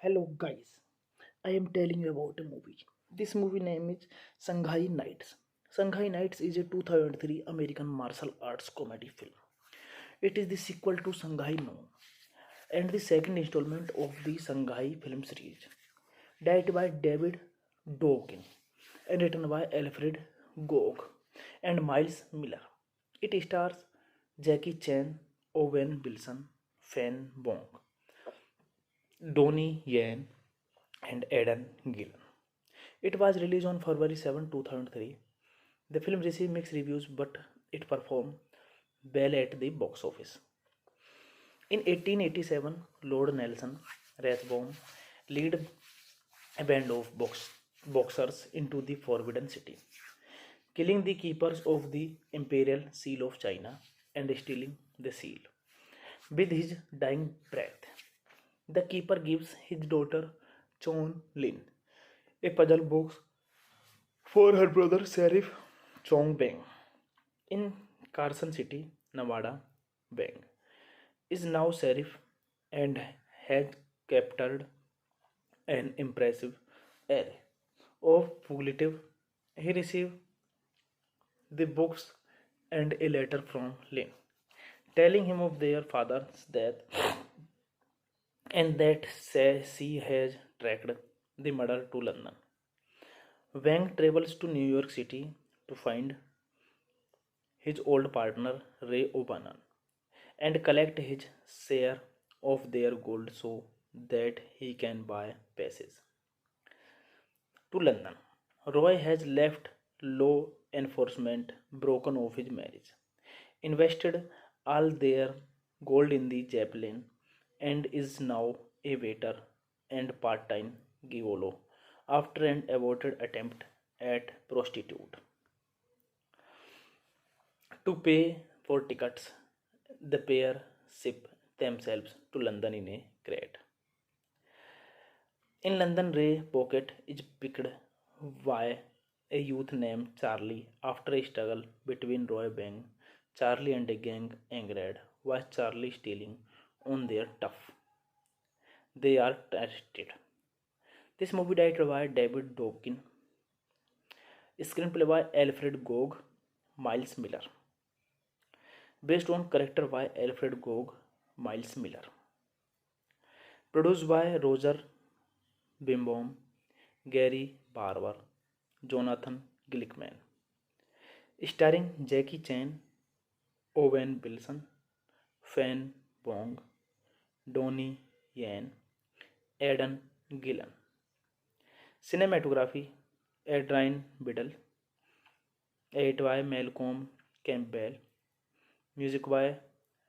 Hello guys, I am telling you about a movie. This movie name is Shanghai Nights. Shanghai Nights is a 2003 American martial arts comedy film. It is the sequel to Shanghai Noon and the second installment of the Shanghai film series. Directed by David Dogen and written by Alfred Gog and Miles Miller. It stars Jackie Chan, Owen Wilson, Fan Bong, Donnie Yen, and Aidan Gillen. It was released on February 7, 2003. The film received mixed reviews but it performed well at the box office. In 1887, Lord Nelson Rathbone led a band of boxers into the Forbidden City, killing the keepers of the Imperial Seal of China and stealing the seal. With his dying breath, the keeper gives his daughter Chon Lin a puzzle box for her brother Sheriff Chong Beng. In Carson City, Nevada, Beng is now sheriff and has captured an impressive array of fugitives. He received the books and a letter from Lin, telling him of their father's death and that she has tracked the murder to London. Wang travels to New York City to find his old partner Ray O'Bannon and collect his share of their gold so that he can buy passage to London. Roy has left law enforcement broken of his marriage, invested all their gold in the Zeppelin, and is now a waiter and part-time gigolo after an aborted attempt at prostitute. To pay for tickets, the pair ship themselves to London in a crate. In London, Ray Pocket is picked by a youth named Charlie after a struggle between Roy Bang, Charlie and a gang angered was Charlie stealing on their tough. They are arrested. This movie directed by David Dawkins, screenplay by Alfred Gog, Miles Miller, based on character by Alfred Gog, Miles Miller, produced by Roger Bimbaum, Gary Barber, Jonathan Glickman, starring Jackie Chan, Owen Wilson, Fan Bong, Donnie Yen, Aidan Gillen. Cinematography Adrian Biddle, edit by Malcolm Campbell, music by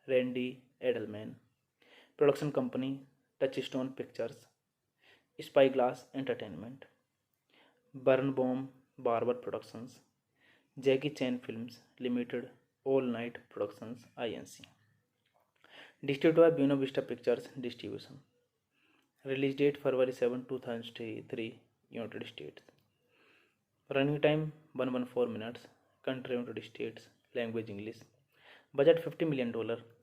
Randy Edelman, production company Touchstone Pictures, Spyglass Entertainment, Birnbaum Barber Productions, Jackie Chan Films Limited, All Night Productions Inc. Distributed by Buena Vista Pictures Distribution. Release date February 7, 2003, United States. Running time 114 minutes. Country United States. Language English. Budget $50 million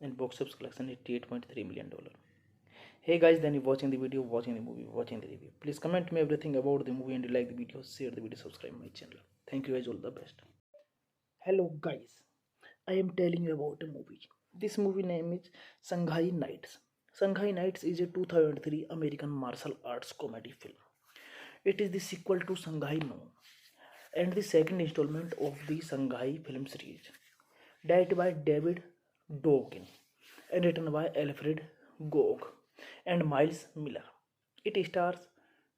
and box office collection $88.3 million. Hey guys, then you watching the video, watching the movie, watching the review. Please comment me everything about the movie and you like the video, share the video, subscribe my channel. Thank you guys, all the best. Hello guys, I am telling you about a movie. This movie name is Shanghai Nights. Shanghai Nights is a 2003 American martial arts comedy film. It is the sequel to Shanghai Noon and the second installment of the Shanghai film series, directed by David Dawkins and written by Alfred Gog and Miles Miller. It stars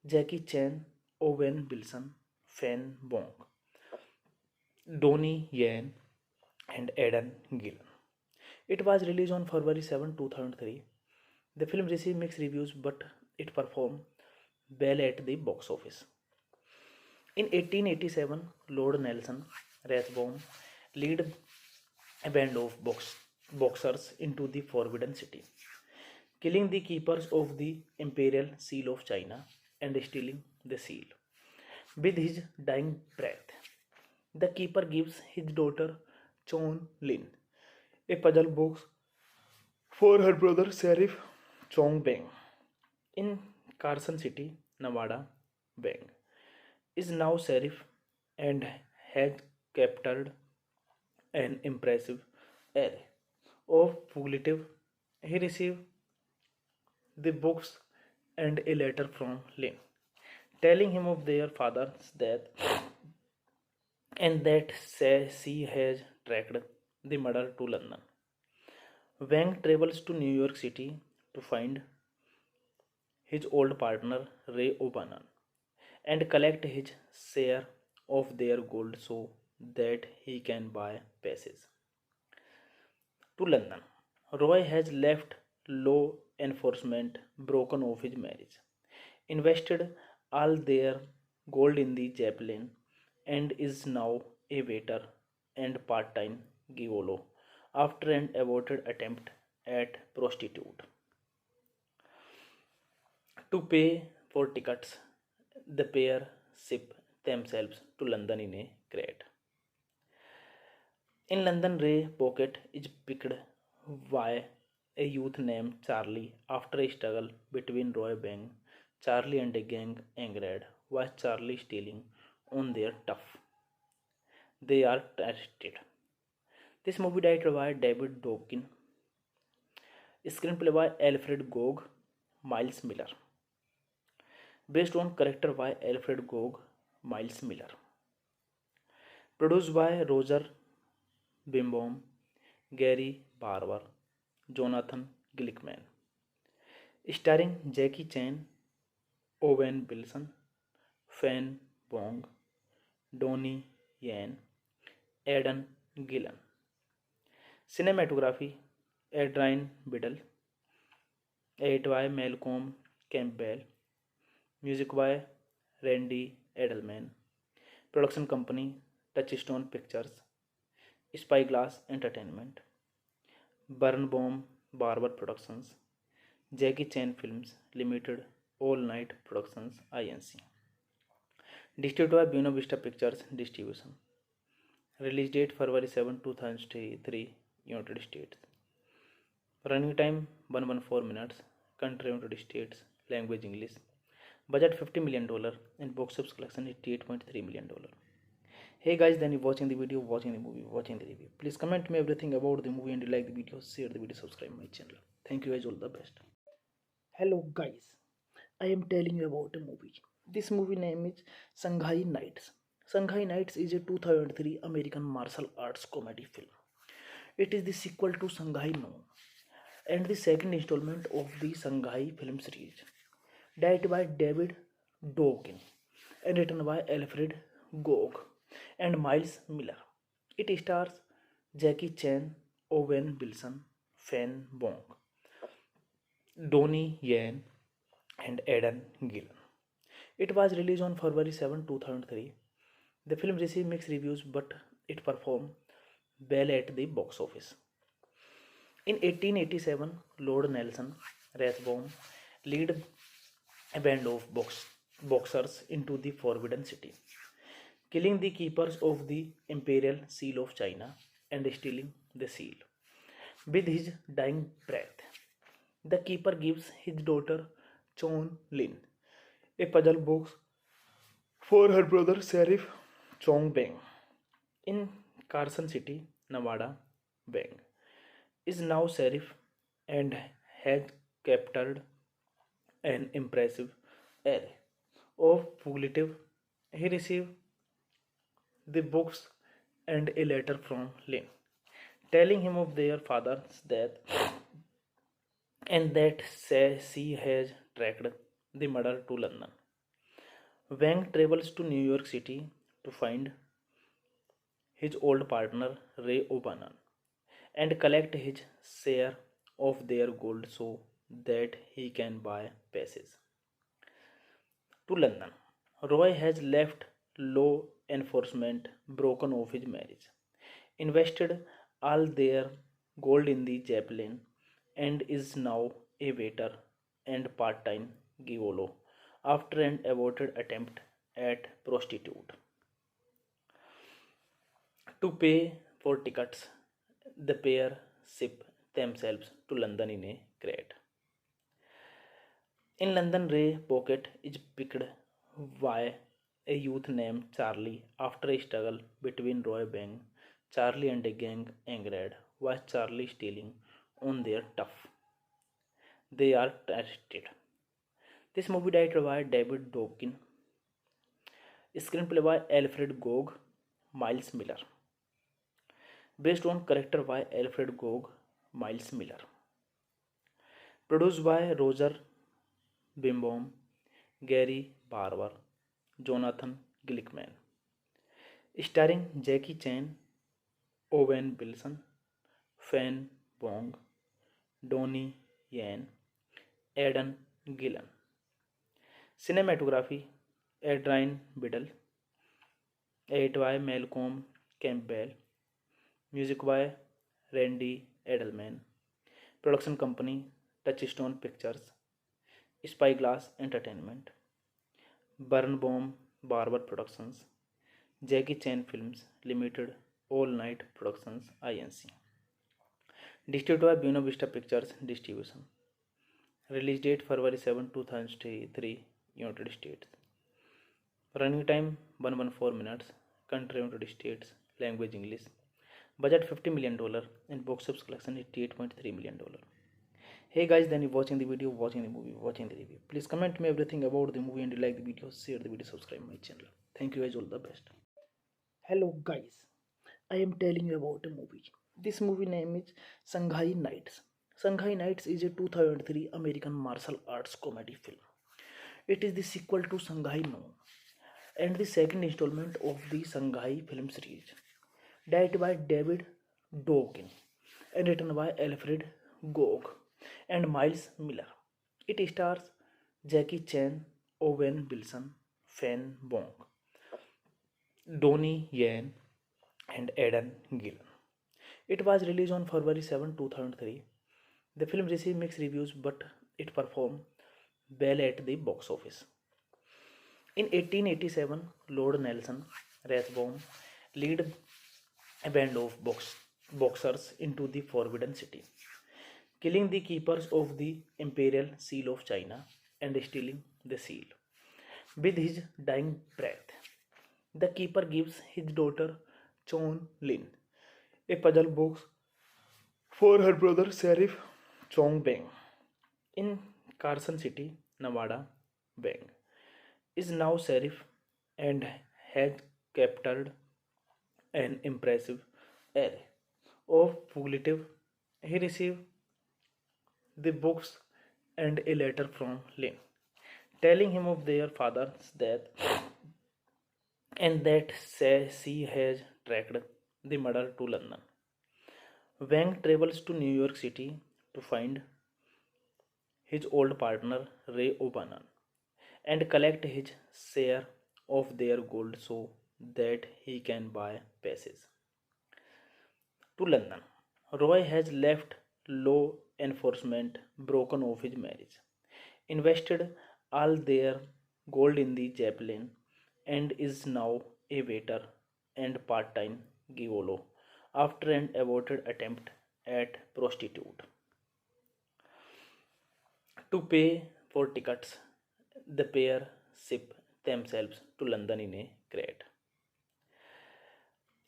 Jackie Chan, Owen Wilson, Fan Bong, Donnie Yen, and Aidan Gillen. It was released on February 7, 2003. The film received mixed reviews but it performed well at the box office. In 1887, Lord Nelson Rathbone led a band of boxers into the Forbidden City, killing the keepers of the Imperial Seal of China and stealing the seal. With his dying breath, the keeper gives his daughter Chon Lin a puzzle box for her brother Sheriff Chong Beng. In Carson City, Nevada, Beng is now sheriff and has captured an impressive array of fugitives. He received the books and a letter from Lin, telling him of their father's death and that she has tracked the murder to London. Wang travels to New York City to find his old partner Ray O'Bannon and collect his share of their gold so that he can buy passage to London. Roy has left law enforcement broken of his marriage, invested all their gold in the Zeppelin and is now a waiter and part-time gigolo after an aborted attempt at prostitute. To pay for tickets, the pair ship themselves to London in a crate. In London, Ray Pocket is picked by a youth named Charlie after a struggle between Roy Bang, Charlie and a gang angered. Was Charlie stealing on their tough? They are arrested. This movie directed by David Dobkin, screenplay by Alfred Gog, Miles Miller, based on character by Alfred Gog, Miles Miller, produced by Roger Bimbaum, Gary Barber, Jonathan Glickman, starring Jackie Chan, Owen Wilson, Fan Bong, Donnie Yen, Aidan Gillen. Cinematography Adrian Biddle, edited by Malcolm Campbell, music by Randy Edelman, production company Touchstone Pictures, Spyglass Entertainment, Birnbaum Barber Productions, Jackie Chan Films Limited, All Night Productions Inc. Distributed by Buena Vista Pictures Distribution. Release date February 7, 2003, United States. Running time 114 minutes. Country United States. Language English. Budget $50 million and box office collection $88.3 million. Hey guys, then you watching the video, watching the movie, watching the review. Please comment me everything about the movie and you like the video, share the video, subscribe my channel. Thank you guys, all the best. Hello guys, I am telling you about a movie. This movie name is Shanghai Nights. Shanghai Nights is a 2003 American martial arts comedy film. It is the sequel to Shanghai Noon and the second installment of the Shanghai film series, directed by David Dobkin and written by Alfred Gog and Miles Miller. It stars Jackie Chan, Owen Wilson, Fan Bong, Donnie Yen, and Aidan Gillen. It was released on February 7, 2003. The film received mixed reviews, but it performed well at the box office. In 1887, Lord Nelson Rathbone led a band of boxers into the Forbidden City, killing the keepers of the Imperial Seal of China and stealing the seal. With his dying breath, the keeper gives his daughter Chon Lin a puzzle box for her brother Sheriff Chong Bang. In Carson City, Nevada, Bang is now sheriff and has captured an impressive array of fugitives. He received the books and a letter from Lin, telling him of their father's death and that she has tracked the murder to London. Wang travels to New York City to find his old partner Ray O'Bannon and collect his share of their gold so that he can buy passage to London. Roy has left law enforcement broken of his marriage, invested all their gold in the Zeppelin, and is now a waiter and part-time gigolo after an aborted attempt at prostitute. To pay for tickets, the pair ship themselves to London in a crate. In London, Ray Pocket is picked by a youth named Charlie after a struggle between Roy Bang, Charlie and a gang angered. Was Charlie stealing on their tough? They are arrested. This movie directed by David Dobkin, screenplay by Alfred Gog, Miles Miller, based on character by Alfred Gog, Miles Miller, produced by Roger Bimbaum, Gary Barber, Jonathan Glickman, starring Jackie Chan, Owen Wilson, Fan Bong, Donnie Yen, Aidan Gillen. Cinematography Adrian Biddle, edit by Malcolm Campbell, music by Randy Edelman, production company Touchstone Pictures, Spyglass Entertainment, Birnbaum Barber Productions, Jackie Chan Films Limited, All Night Productions Inc. Distributed by Buena Vista Pictures Distribution. Release date February 7, 2003, United States. Running time 114 minutes. Country United States. Language English. Budget $50 million and box office collection $88.3 million. Hey guys, then you watching the video, watching the movie, watching the review. Please comment me everything about the movie and you like the video, share the video, subscribe my channel. Thank you guys, all the best. Hello guys, I am telling you about a movie. This movie name is Shanghai Nights. Shanghai Nights is a 2003 American martial arts comedy film. It is the sequel to Shanghai Noon and the second installment of the Shanghai film series, directed by David Dokken and written by Alfred Gog and Miles Miller. It stars Jackie Chan, Owen Wilson, Fan Bong, Donnie Yen, and Aidan Gillen. It was released on February 7, 2003. The film received mixed reviews, but it performed well at the box office. In 1887, Lord Nelson Rathbone led a band of boxers into the Forbidden City, killing the keepers of the Imperial Seal of China and stealing the seal. With his dying breath, the keeper gives his daughter Chon Lin a puzzle box for her brother Sheriff Chong Beng. In Carson City, Nevada, Beng is now sheriff and has captured an impressive array of fugitives. He received the books and a letter from Lin, telling him of their father's death and that she has tracked the murder to London. Wang travels to New York City to find his old partner Ray O'Bannon and collect his share of their gold so that he can buy passage to London. Roy has left law enforcement, broken off his marriage, invested all their gold in the Zeppelin, and is now a waiter and part-time gigolo after an aborted attempt at prostitute. To pay for tickets, the pair ship themselves to London in a crate.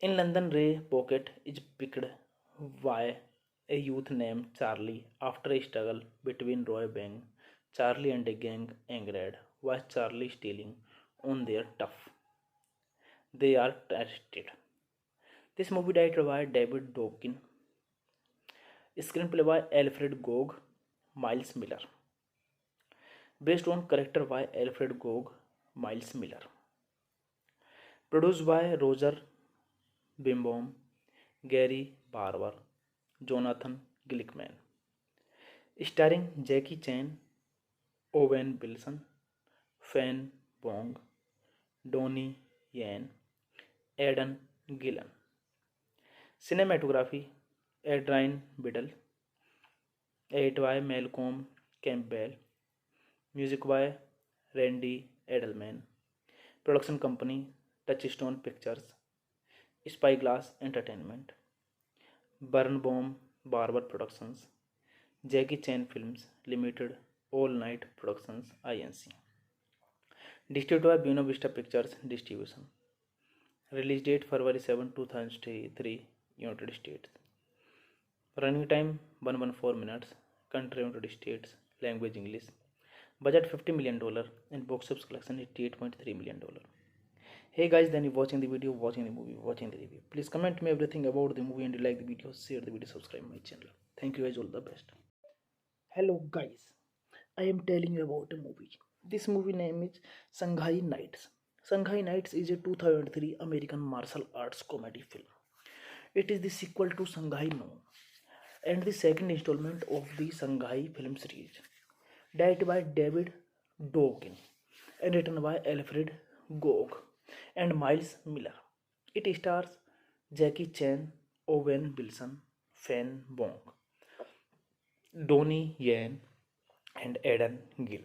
In London, Ray Pocket is picked by a youth named Charlie after a struggle between Roy Bang, Charlie and a gang angered was Charlie stealing on their tough. They are arrested. This movie directed by David Dokken, screenplay by Alfred Gog, Miles Miller, based on character by Alfred Gog, Miles Miller, produced by Roger Bimbaum, Gary Barber, Jonathan Glickman, starring Jackie Chan, Owen Wilson, Fan Bong, Donnie Yen, Aidan Gillen. Cinematography Adrian Biddle, edit by Malcolm Campbell, music by Randy Edelman, production company Touchstone Pictures, Spyglass Entertainment, Birnbaum Barber Productions, Jackie Chan Films Limited, All Night Productions Inc. Distributed by Buena Vista Pictures Distribution. Release date February 7, 2003, United States. Running time 114 minutes. Country United States. Language English. Budget $50 million and box office collection $88.3 million. Hey guys, then you watching the video, watching the movie, watching the review. Please comment me everything about the movie and you like the video, share the video, subscribe my channel. Thank you guys, all the best. Hello guys, I am telling you about a movie. This movie name is Shanghai Nights. Shanghai Nights is a 2003 American martial arts comedy film. It is the sequel to Shanghai Noon and the second installment of the Shanghai film series, directed by David Dokken and written by Alfred Gog and Miles Miller. It stars Jackie Chan, Owen Wilson, Fan Bong, Donnie Yen, and Aidan Gillen.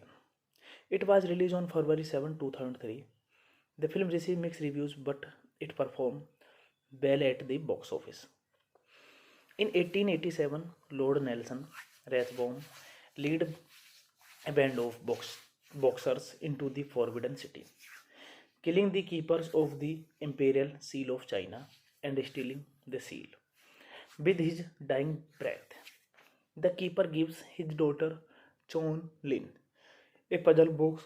It was released on February 7, 2003. The film received mixed reviews, but it performed well at the box office. In 1887, Lord Nelson Rathbone led a band of boxers into the Forbidden City, killing the keepers of the Imperial Seal of China and stealing the seal. With his dying breath, the keeper gives his daughter Chon Lin a puzzle box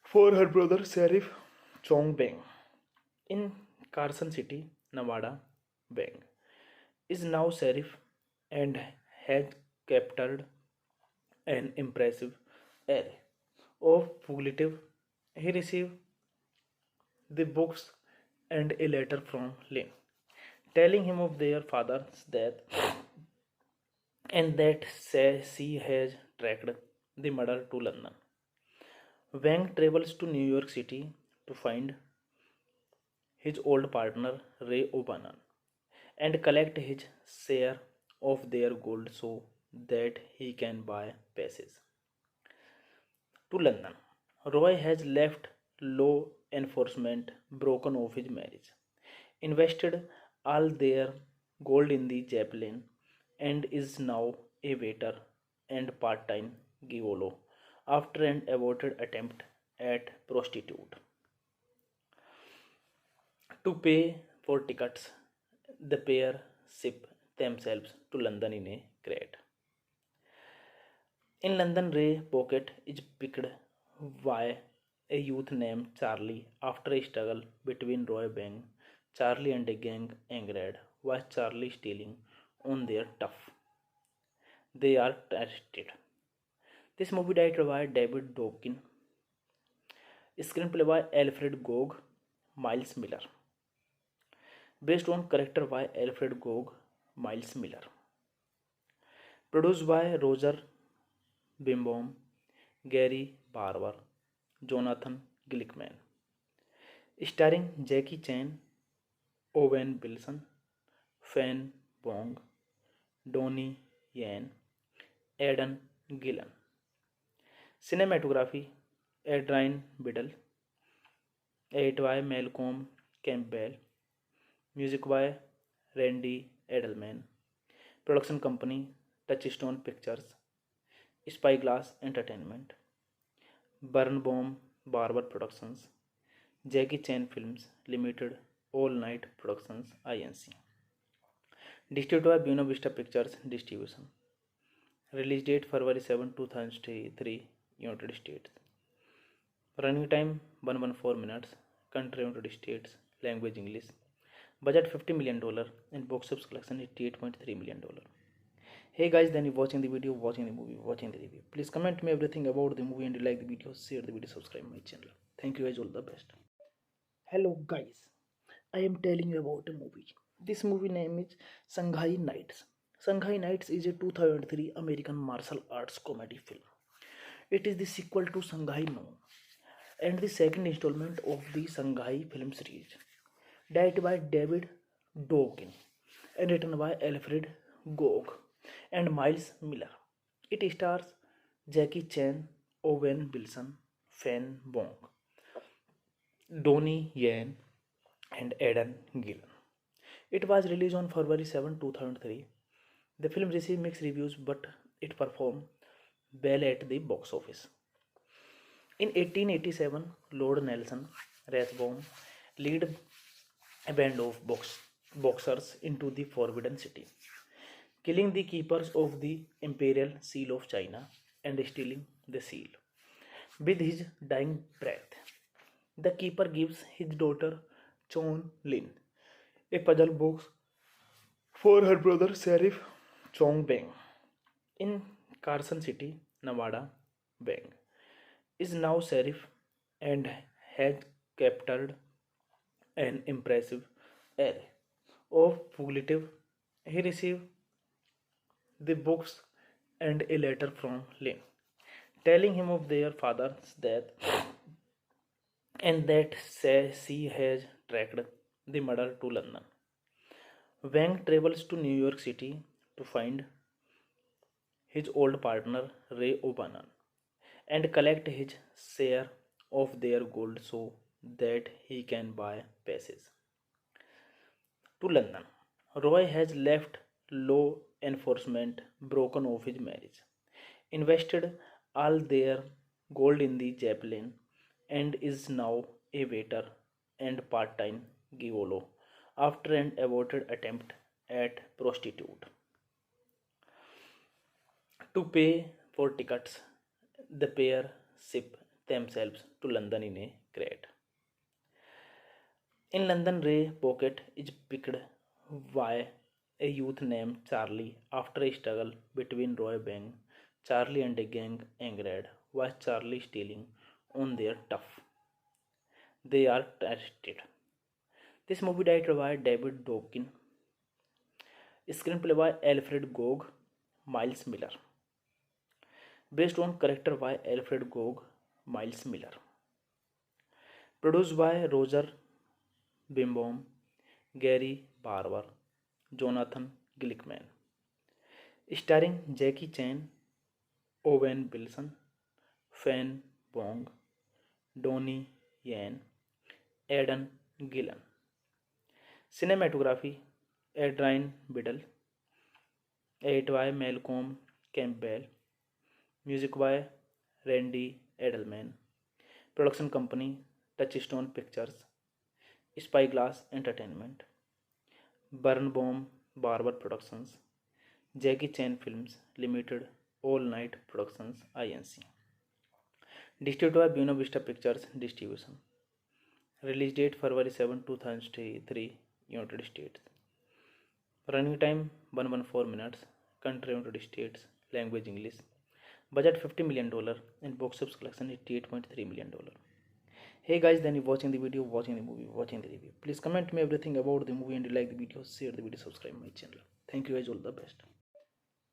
for her brother Sheriff Chong Beng. In Carson City, Nevada, Beng is now sheriff and has captured an impressive array of fugitives. He received the books and a letter from Lin, telling him of their father's death and that she has tracked the murder to London. Wang travels to New York City to find his old partner Ray O'Bannon and collect his share of their gold so that he can buy passage to London. Roy has left law enforcement broken off his marriage, invested all their gold in the Zeppelin, and is now a waiter and part time gigolo after an aborted attempt at prostitute. To pay for tickets, the pair ship themselves to London in a crate. In London, Ray Pocket is picked by a youth named Charlie after a struggle between Roy Bang, Charlie and a gang angered was Charlie stealing on their tough. They are arrested. This movie directed by David Dawkins, screenplay by Alfred Gog, Miles Miller, based on character by Alfred Gog, Miles Miller, produced by Roger Bimbaum, Gary Barber, Jonathan Glickman, starring Jackie Chan, Owen Wilson, Fan Bong, Donnie Yen, Aidan Gillen. Cinematography Adrian Biddle, edit by Malcolm Campbell, music by Randy Edelman, production company Touchstone Pictures, Spyglass Entertainment, Birnbaum Barber Productions, Jackie Chan Films Limited, All Night Productions Inc. Distributed by Buena Vista Pictures Distribution. Release date February 7, 2003, United States. Running time 114 minutes. Country United States. Language English. Budget $50 million and box office collection $88.3 million. Hey guys, then you watching the video, watching the movie, watching the review. Please comment me everything about the movie and you like the video, share the video, subscribe my channel. Thank you guys, all the best. Hello guys, I am telling you about a movie. This movie name is Shanghai Nights. Shanghai Nights is a 2003 American martial arts comedy film. It is the sequel to Shanghai Noon and the second installment of the Shanghai film series, directed by David Dawkins and written by Alfred Gog and Miles Miller. It stars Jackie Chan, Owen Wilson, Fan Bong, Donnie Yen, and Aidan Gillen. It was released on February 7, 2003. The film received mixed reviews, but it performed well at the box office. In 1887, Lord Nelson Rathbone led a band of boxers into the Forbidden City, killing the keepers of the Imperial Seal of China and stealing the seal. With his dying breath, the keeper gives his daughter Chon Lin a puzzle box for her brother Sheriff Chong Beng. In Carson City, Nevada, Beng is now sheriff and has captured an impressive array of fugitives. He received the books and a letter from Lin, telling him of their father's death and that she has tracked the murder to London. Wang travels to New York City to find his old partner Ray O'Bannon and collect his share of their gold so that he can buy passage to London. Roy has left law enforcement broken off his marriage, invested all their gold in the Zeppelin, and is now a waiter and part time gigolo after an aborted attempt at prostitute. To pay for tickets, the pair ship themselves to London in a crate. In London, Ray Pocket is picked by a youth named Charlie after a struggle between Roy Bang, Charlie and a gang angered was Charlie stealing on their tough. They are arrested. This movie directed by David Dawkins, screenplay by Alfred Gog, Miles Miller, based on character by Alfred Gog, Miles Miller, produced by Roger Bimbaum, Gary Barber, Jonathan Glickman, starring Jackie Chan, Owen Wilson, Fan Bong, Donnie Yen, Aidan Gillen. Cinematography Adrian Biddle, edit by Malcolm Campbell, music by Randy Edelman, production company Touchstone Pictures, Spyglass Entertainment, Birnbaum Barber Productions, Jackie Chan Films Limited, All Night Productions Inc. Distributed by Buena Vista Pictures Distribution. Release date February 7, 2003, United States. Running time 114 minutes. Country United States. Language English. Budget $50 million and box office collection $88.3 million. Hey guys, then you watching the video, watching the movie, watching the review. Please comment me everything about the movie and you like the video, share the video, subscribe my channel. Thank you guys, all the best.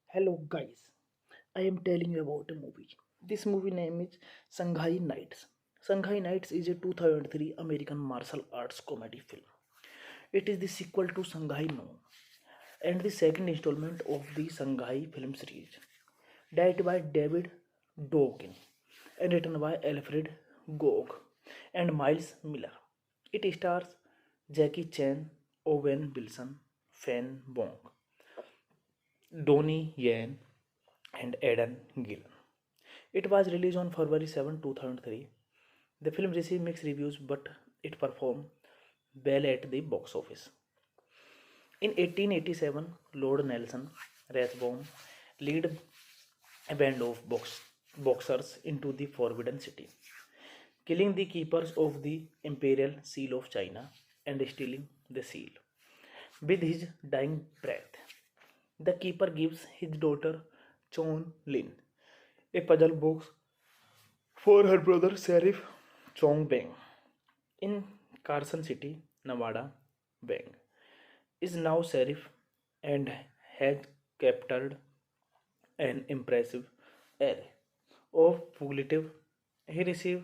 Hello guys, I am telling you about a movie. This movie name is Shanghai Nights. Shanghai Nights is a 2003 American martial arts comedy film. It is the sequel to Shanghai Noon and the second installment of the Shanghai film series, directed by David Dawkins and written by Alfred Gog and Miles Miller. It stars Jackie Chan, Owen Wilson, Fan Bong, Donnie Yen, and Aidan Gillen. It was released on February 7, 2003. The film received mixed reviews but it performed well at the box office. In 1887, Lord Nelson Rathbone led a band of boxers into the Forbidden City, killing the keepers of the Imperial Seal of China and stealing the seal. With his dying breath, the keeper gives his daughter Chon Lin a puzzle box for her brother Sheriff Chong Beng. In Carson City, Nevada, Beng is now sheriff and has captured an impressive array of fugitive. He received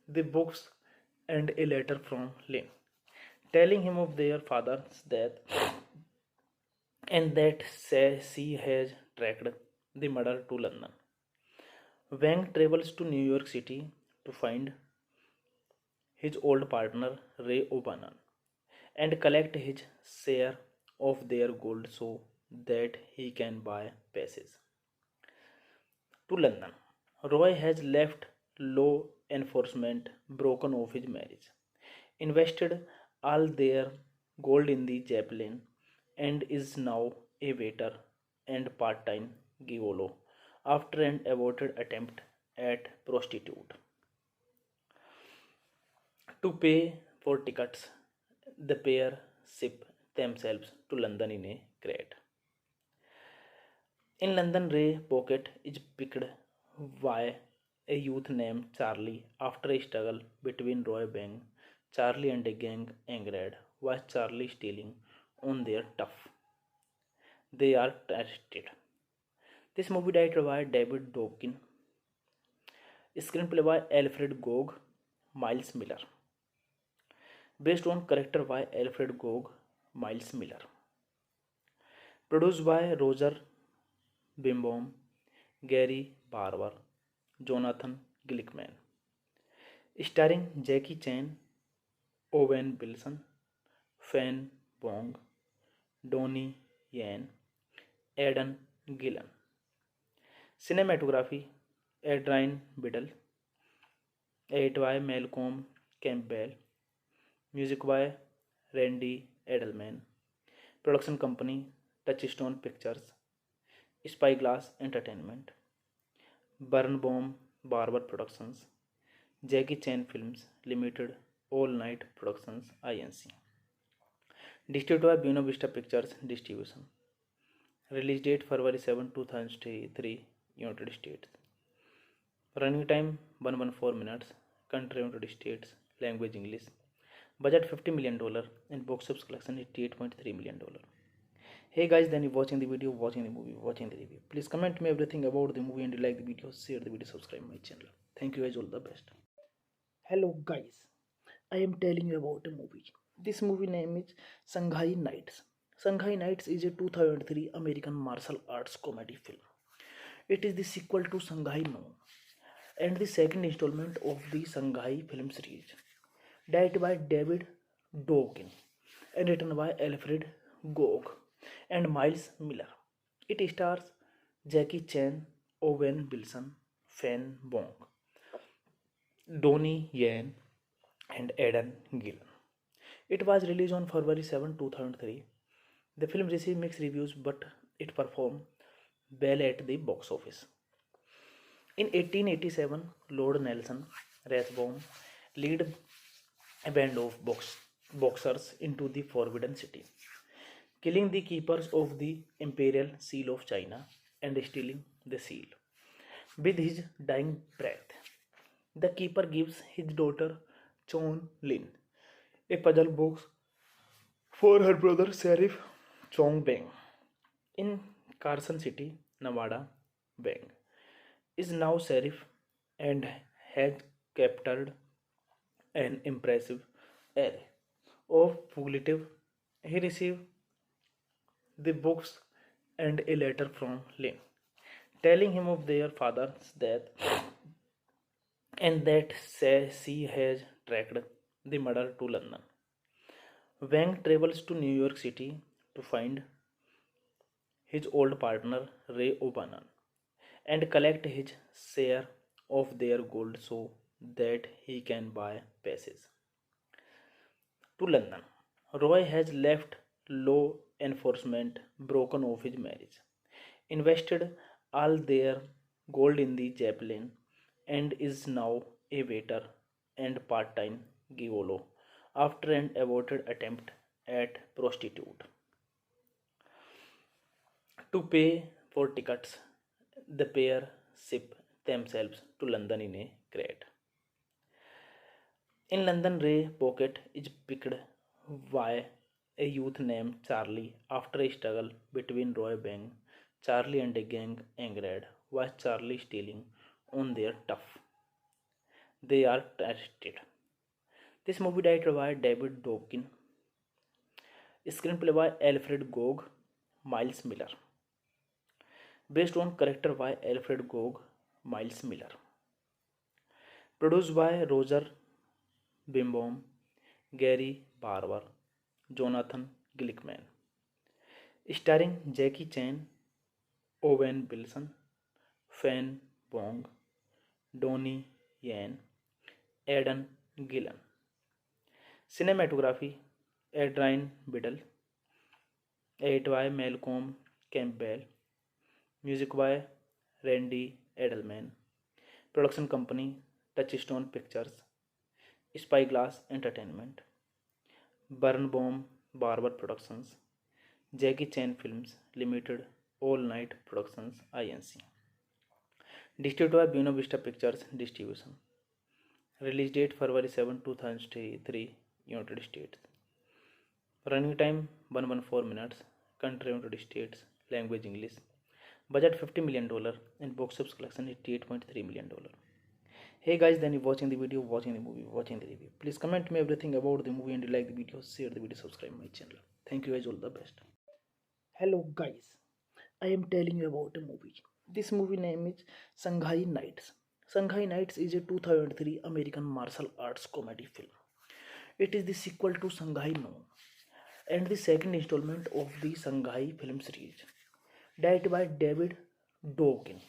the books and a letter from Lin, telling him of their father's death and that she has tracked the murder to London. Wang travels to New York City to find his old partner Ray O'Bannon and collect his share of their gold so that he can buy passage to London. Roy has left law enforcement broken off his marriage, invested all their gold in the Zeppelin, and is now a waiter and part time gigolo after an aborted attempt at prostitute. To pay for tickets, the pair ship themselves to London in a crate. In London, Ray Pocket is picked by a youth named Charlie after a struggle between Roy Bang, Charlie and a gang angered was Charlie stealing on their tough. They are arrested. This movie directed by David Dawkins, screenplay by Alfred Gog, Miles Miller. Based on character by Alfred Gog, Miles Miller. Produced by Roger Bimbaum, Gary Barber, Jonathan Glickman. Starring Jackie Chan, Owen Wilson, Fan Wong, Donnie Yen, Aidan Gillen. Cinematography Adrian Biddle, edit by Malcolm Campbell, music by Randy Edelman, production company Touchstone Pictures, Spyglass Entertainment, Birnbaum Barber Productions, Jackie Chan Films Limited, All Night Productions Inc. Distributed by Buena Vista Pictures Distribution. Release date February 7, 2003, United States. Running time 114 minutes. Country United States. Language English. Budget $50 million and box office collection $88.3 million. Hey guys, then you watching the video, watching the movie, watching the review. Please comment me everything about the movie and you like the video, share the video, subscribe my channel. Thank you guys, all the best. Hello guys, I am telling you about a movie. This movie name is Shanghai Nights. Shanghai Nights is a 2003 American martial arts comedy film. It is the sequel to Shanghai Noon and the second installment of the Shanghai film series. Directed by David Dokken and written by Alfred Gog and Miles Miller. It stars Jackie Chan, Owen Wilson, Fan Wong, Donnie Yen, and Aidan Gillen. It was released on February 7, 2003. The film received mixed reviews, but it performed well at the box office. In 1887, Lord Nelson Rathbone led a band of boxers into the Forbidden City, killing the keepers of the Imperial Seal of China and stealing the seal. With his dying breath, the keeper gives his daughter Chong Lin a puzzle box for her brother Sheriff Chong Beng. In Carson City, Nevada, Beng is now sheriff and has captured an impressive array of fugitives. He received the books and a letter from Lin, telling him of their father's death and that she has tracked the murder to London. Wang travels to New York City to find his old partner Ray O'Bannon and collect his share of their gold so that he can buy passage to London. Roy has left law enforcement, broken off his marriage, invested all their gold in the Zeppelin, and is now a waiter and part-time gigolo after an aborted attempt at prostitute. To pay for tickets, the pair ship themselves to London in a crate. In London, Ray Pocket is picked by a youth named Charlie after a struggle between Roy Bang, Charlie and a gang angered was Charlie stealing on their tough. They are arrested. This movie directed by David Dokken, screenplay by Alfred Gog, Miles Miller. Based on character by Alfred Gog, Miles Miller. Produced by Roger Bimbaum, Gary Barber, Jonathan Glickman. Starring Jackie Chan, Owen Wilson, Fan Wong, Donnie Yen, Aidan Gillen. Cinematography Adrian Biddle, edit by Malcolm Campbell, music by Randy Edelman, production company Touchstone Pictures, Spyglass Entertainment, Birnbaum Barber Productions, Jackie Chan Films Limited, All Night Productions Inc. Distributed by Buena Vista Pictures Distribution. Release date February 7, 2003, United States. Running time 114 minutes. Country United States. Language English. Budget $50 million and box office collection $88.3 million. Hey guys, then you're watching the video, watching the movie, watching the review. Please comment me everything about the movie and you like the video, share the video, subscribe my channel. Thank you guys, all the best. Hello guys, I am telling you about a movie. This movie name is Shanghai Nights. Shanghai Nights is a 2003 American martial arts comedy film. It is the sequel to Shanghai Noon and the second installment of the Shanghai film series, directed by David Dokken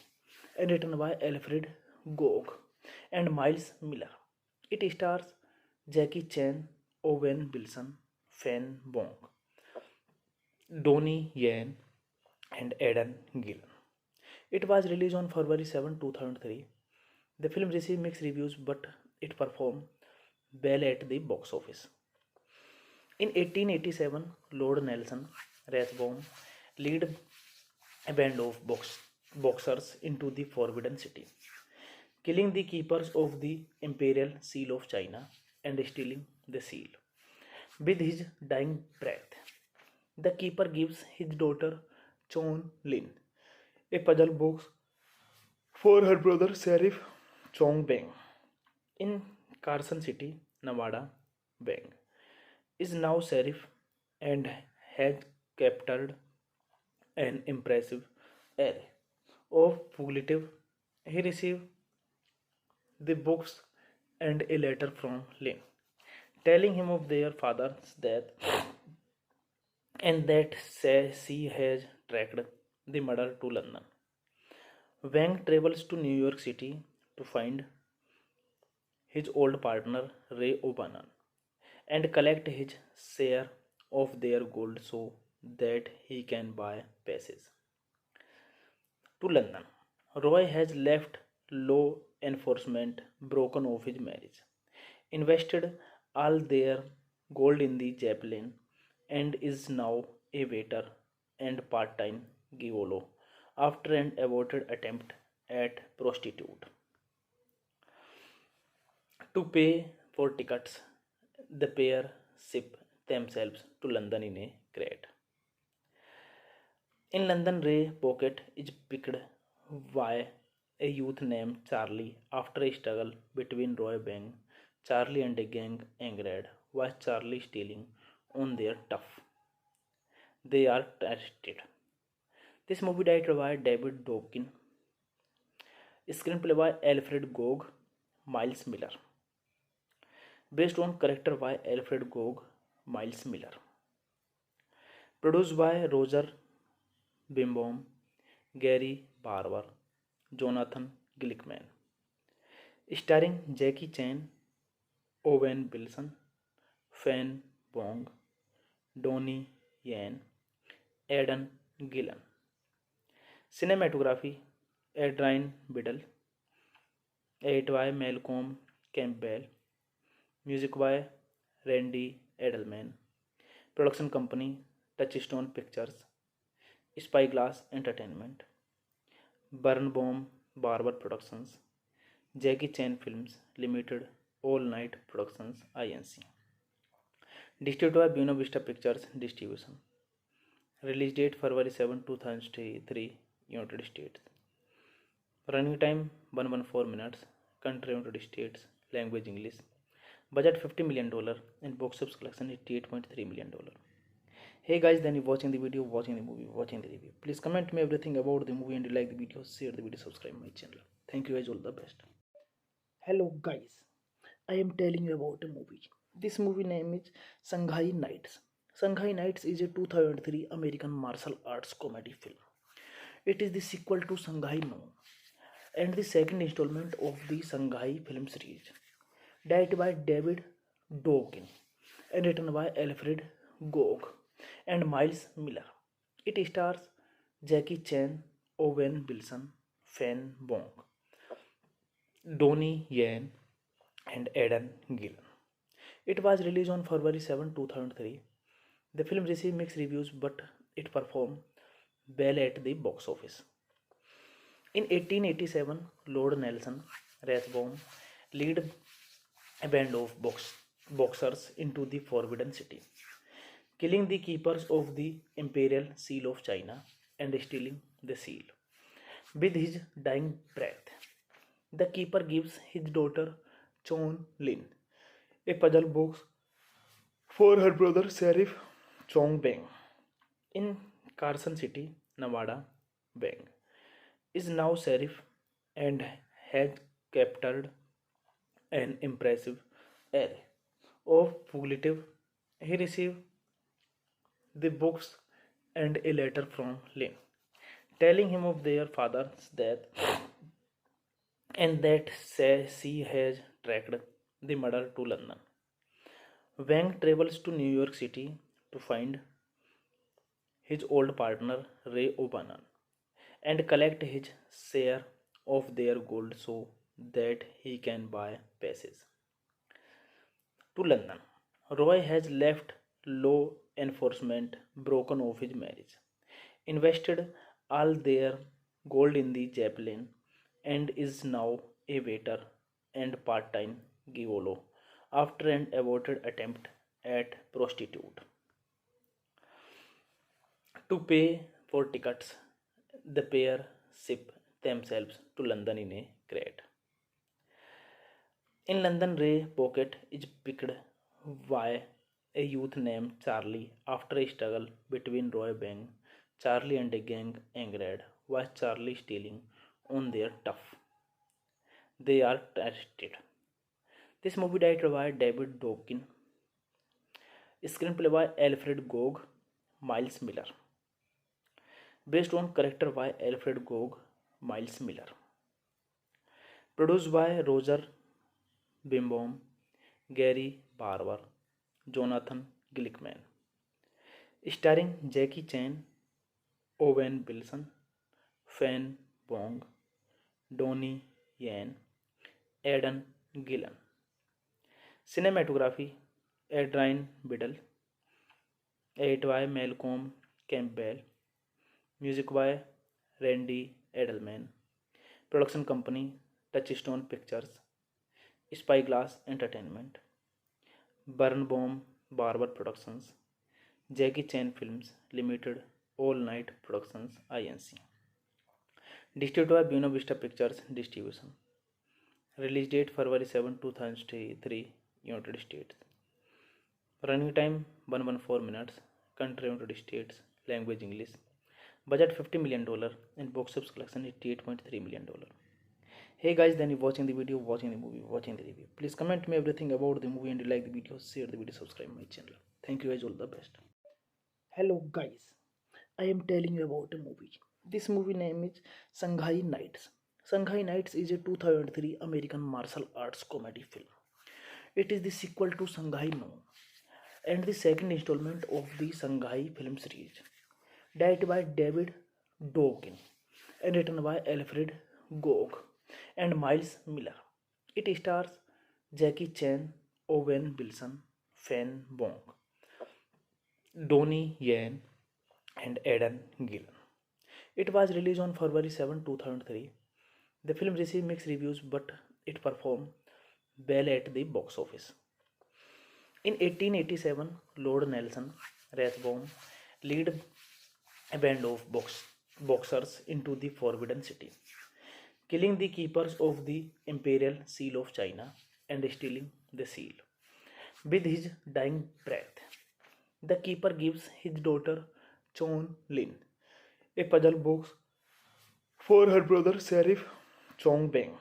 and written by Alfred Gog and Miles Miller. It stars Jackie Chan, Owen Wilson, Fan Bong, Donnie Yen, and Aidan Gillen. It was released on February 7, 2003. The film received mixed reviews but it performed well at the box office. In 1887, Lord Nelson Rathbone led a band of boxers into the Forbidden City, killing the keepers of the Imperial Seal of China and stealing the seal. With his dying breath, the keeper gives his daughter Chon Lin a puzzle box for her brother Sheriff Chong Beng. In Carson City, Nevada, Beng is now sheriff and has captured an impressive array of fugitive. He received the books and a letter from Lin, telling him of their father's death and that she has tracked the murder to London. Wang travels to New York City to find his old partner Ray O'Bannon and collect his share of their gold so that he can buy passage to London. Roy has left law enforcement broken of his marriage, invested all their gold in the Zeppelin, and is now a waiter and part-time gigolo after an aborted attempt at prostitute. To pay for tickets, the pair ship themselves to London in a crate. In London, Ray Pocket is picked by a youth named Charlie after a struggle between Roy Bang, Charlie and a gang angered was Charlie stealing on their tough. They are arrested. This movie directed by David Dobkin, screenplay by Alfred Gog, Miles Miller, based on character by Alfred Gog, Miles Miller, produced by Roger Bimbaum, Gary Barber, Jonathan Glickman, starring Jackie Chan, Owen Wilson, Fan Bong, Donnie Yen, Aidan Gillen. Cinematography Adrian Biddle, edited by Malcolm Campbell, music by Randy Edelman, production company Touchstone Pictures, Spyglass Entertainment, Birnbaum Barber Productions, Jackie Chan Films Limited, All Night Productions Inc. Distributed by Buena Vista Pictures Distribution. Release date February 7, 2003, United States. Running time 114 minutes. Country United States. Language English. Budget $50 million and box office collection $88.3 million. Hey guys, then you're watching the video, watching the movie, watching the review. Please comment me everything about the movie and you like the video, share the video, subscribe my channel. Thank you guys, all the best. Hello guys, I am telling you about a movie. This movie name is Shanghai Nights. Shanghai Nights is a 2003 American martial arts comedy film. It is the sequel to Shanghai Noon and the second installment of the Shanghai film series, directed by David Dokken and written by Alfred Gog and Miles Miller. It stars Jackie Chan, Owen Wilson, Fan Bong, Donnie Yen, and Aidan Gillen. It was released on February 7, 2003. The film received mixed reviews but it performed well at the box office. In 1887, Lord Nelson Rathbone led a band of boxers into the Forbidden City, killing the keepers of the Imperial Seal of China and stealing the seal. With his dying breath, The keeper gives his daughter Chon Lin a puzzle box for her brother Sheriff Chong Beng. In Carson City, Nevada, Beng is now sheriff and has captured an impressive array of fugitives. He received the books and a letter from Lin, telling him of their father's death and that she has tracked the murder to London. Wang travels to New York City to find his old partner Ray O'Bannon and collect his share of their gold so that he can buy passage to London. Roy has left law enforcement broken off his marriage, invested all their gold in the Zeppelin, and is now a waiter and part time gigolo after an aborted attempt at prostitute. To pay for tickets, the pair ship themselves to London in a crate. In London, Ray Pocket is picked by a youth named Charlie after a struggle between Roy Bang, Charlie and a gang angered was Charlie stealing on their tough. They are arrested. This movie directed by David Dawkins, screenplay by Alfred Gog, Miles Miller, based on character by Alfred Gog, Miles Miller, produced by Roger Bimbaum, Gary Barber, Jonathan Glickman, starring Jackie Chan, Owen Wilson, Fan Wong, Donnie Yen, Aidan Gillen. Cinematography Adrian Biddle, edit by Malcolm Campbell, music by Randy Edelman, production company Touchstone Pictures, Spyglass Entertainment, Birnbaum Barber Productions, Jackie Chan Films Limited, All Night Productions Inc. Distributed by Buena Vista Pictures Distribution. Release date February 7, 2003, United States. Running time 114 minutes. Country United States. Language English. Budget $50 million and box office collection $88.3 million. Hey guys, then you watching the video, watching the movie, watching the review. Please comment me everything about the movie and you like the video, share the video, subscribe my channel. Thank you guys, all the best. Hello guys, I am telling you about a movie. This movie name is Shanghai Nights. Shanghai Nights is a 2003 American martial arts comedy film. It is the sequel to Shanghai Noon and the second installment of the Shanghai film series, directed by David Dawkins and written by Alfred Gog and Miles Miller. It stars Jackie Chan, Owen Wilson, Fan Wong, Donnie Yen, and Aidan Gillen. It was released on February 7, 2003. The film received mixed reviews but it performed well at the box office. In 1887, Lord Nelson Rathbone led a band of boxers into the Forbidden City, killing the keepers of the Imperial Seal of China and stealing the seal. With his dying breath, the keeper gives his daughter Chon Lin a puzzle box for her brother Sheriff Chong Beng.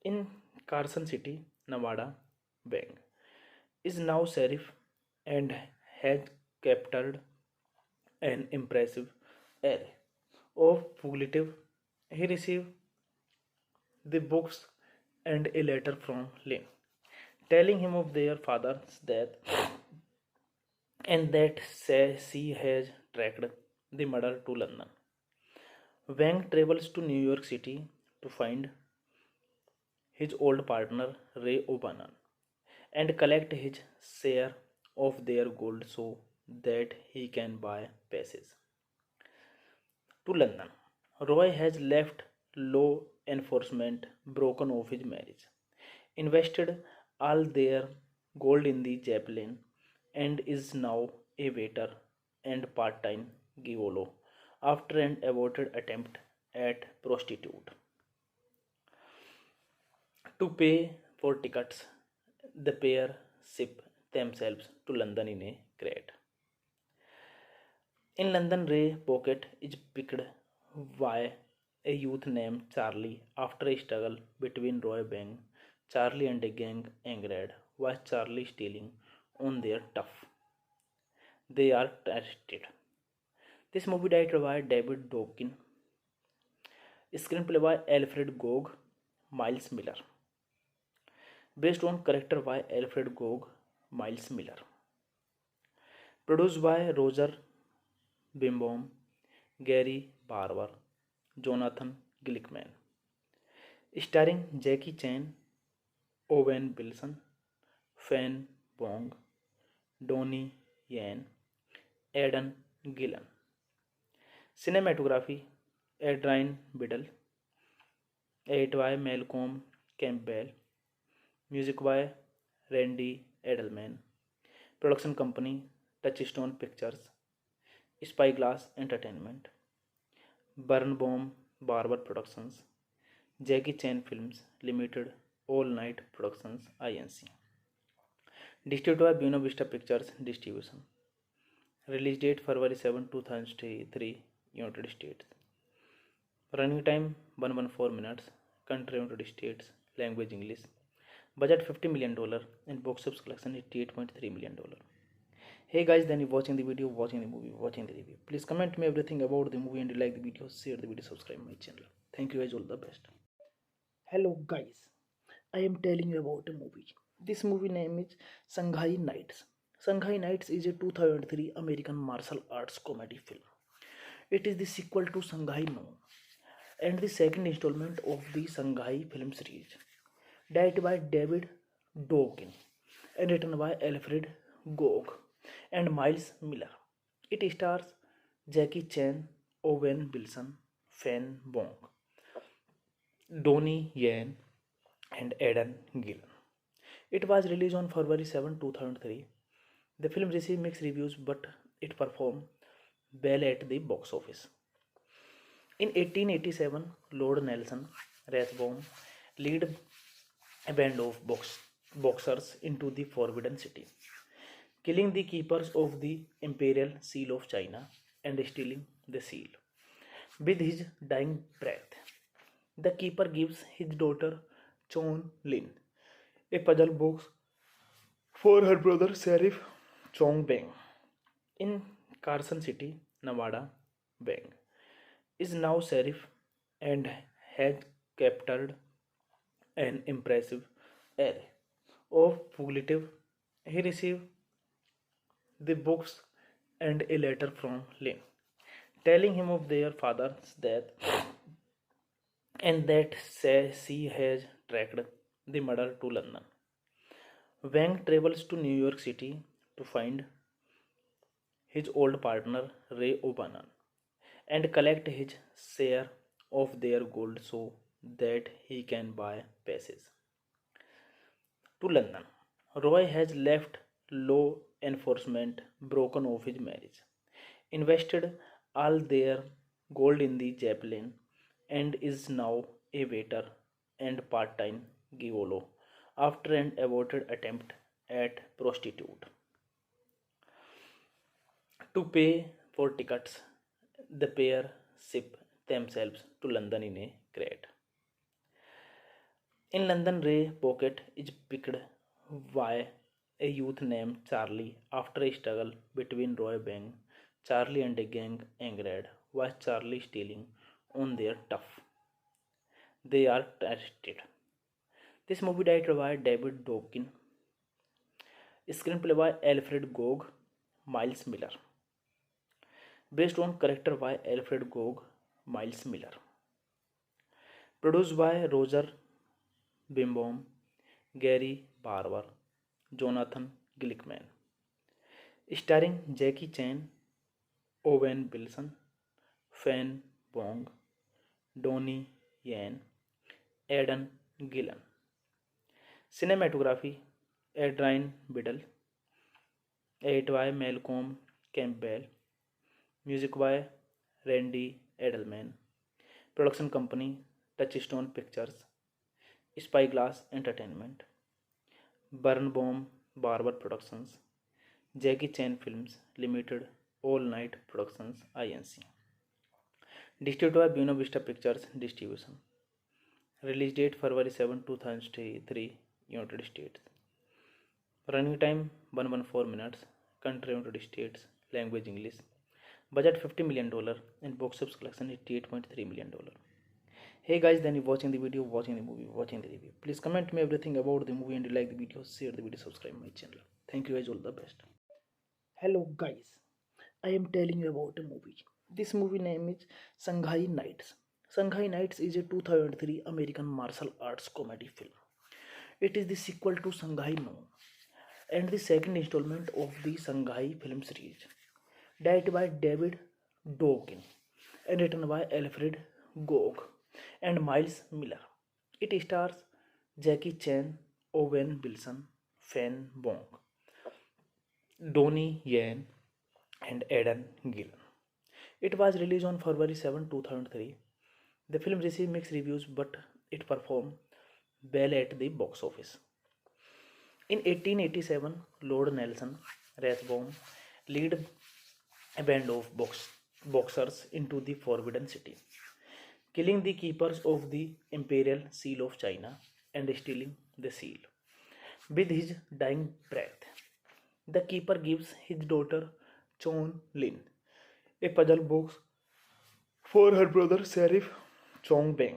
In Carson City, Nevada, Beng is now sheriff and has captured an impressive array of fugitives. He received the books and a letter from Lin, telling him of their father's death and that she has tracked the murder to London. Wang travels to New York City to find his old partner Ray O'Bannon and collect his share of their gold so that he can buy passage to London. Roy has left law enforcement broken off his marriage, invested all their gold in the Zeppelin, and is now a waiter and part time gigolo after an aborted attempt at prostitute. To pay for tickets, the pair ship themselves to London in a crate. In London, Ray Pocket is picked by a youth named Charlie after a struggle between Roy Bang, Charlie and a gang angered was Charlie stealing on their tough. They are arrested. This movie directed by David Dawkins, screenplay by Alfred Gog, Miles Miller, based on character by Alfred Gog, Miles Miller, produced by Roger Bimbaum, Gary Barber, Jonathan Glickman, starring Jackie Chan, Owen Wilson, Fan Wong, Donnie Yen, Aidan Gillen. Cinematography Adrian Biddle, edit by Malcolm Campbell, music by Randy Edelman, production company Touchstone Pictures, Spyglass Entertainment, Birnbaum Barber Productions, Jackie Chan Films Limited, All Night Productions Inc. Distributed by Buena Vista Pictures Distribution. Release date February 7, 2003, United States. Running time 114 minutes. Country United States. Language English. Budget $50 million and box office collection $88.3 million. Hey guys, then you watching the video, watching the movie, watching the review. Please comment me everything about the movie and you like the video, share the video, subscribe my channel. Thank you guys, all the best. Hello guys, I am telling you about a movie. This movie name is Shanghai Nights. Shanghai Nights is a 2003 American martial arts comedy film. It is the sequel to Shanghai Noon and the second installment of the Shanghai film series, directed by David Dawkins and written by Alfred Gog and Miles Miller. It stars Jackie Chan, Owen Wilson, Fan Wong, Donnie Yen, and Aidan Gillen. It was released on February 7, 2003. The film received mixed reviews, but it performed well at the box office. In 1887, Lord Nelson Rathbone led a band of boxers into the Forbidden City, killing the keepers of the Imperial Seal of China and stealing the seal. With his dying breath, the keeper gives his daughter Chong Lin a puzzle box for her brother Sheriff Chong Bang. In Carson City, Nevada, Bang is now sheriff and has captured an impressive array of fugitives. He received the books and a letter from Lin, telling him of their father's death and that she has tracked the murder to London. Wang travels to New York City to find his old partner Ray O'Bannon and collect his share of their gold so that he can buy passage to London. Roy has left law enforcement, broken off his marriage, invested all their gold in the Zeppelin, and is now a waiter and part-time gigolo after an aborted attempt at prostitute. To pay for tickets, the pair ship themselves to London in a crate. In London, Ray Pocket is picked by a youth named Charlie after a struggle between Roy Bang, Charlie and a gang angered was Charlie stealing on their tough. They are arrested. This movie directed by David Dawkins, screenplay by Alfred Gog, Miles Miller, based on character by Alfred Gog, Miles Miller, produced by Roger Bimbaum, Gary Barber, Jonathan Glickman, starring Jackie Chan, Owen Wilson, Fan Wong, Donnie Yen, Aidan Gillen. Cinematography Adrian Biddle, edit by Malcolm Campbell, music by Randy Edelman, production company Touchstone Pictures, Spyglass Entertainment, Birnbaum Barber Productions, Jackie Chan Films Limited, All Night Productions Inc. Distributed by Buena Vista Pictures Distribution. Release date February 7, 2003, United States. Running time 114 minutes. Country United States. Language English. Budget $50 million and box office collection $88.3 million. Hey guys, then you watching the video, watching the movie, watching the review. Please comment me everything about the movie and you like the video, share the video, subscribe my channel. Thank you guys, all the best. Hello guys, I am telling you about a movie. This movie name is Shanghai Nights. Shanghai Nights is a 2003 American martial arts comedy film. It is the sequel to Shanghai Noon and the second installment of the Shanghai film series, directed by David Dokken and written by Alfred Gog and Miles Miller. It stars Jackie Chan, Owen Wilson, Fan Bong, Donnie Yen, and Aidan Gillen. It was released on February 7, 2003. The film received mixed reviews, but it performed well at the box office. In 1887, Lord Nelson Rathbone led a band of boxers into the Forbidden City, killing the keepers of the Imperial Seal of China and stealing the seal. With his dying breath, the keeper gives his daughter Chon Lin a puzzle box for her brother Sheriff Chong Beng.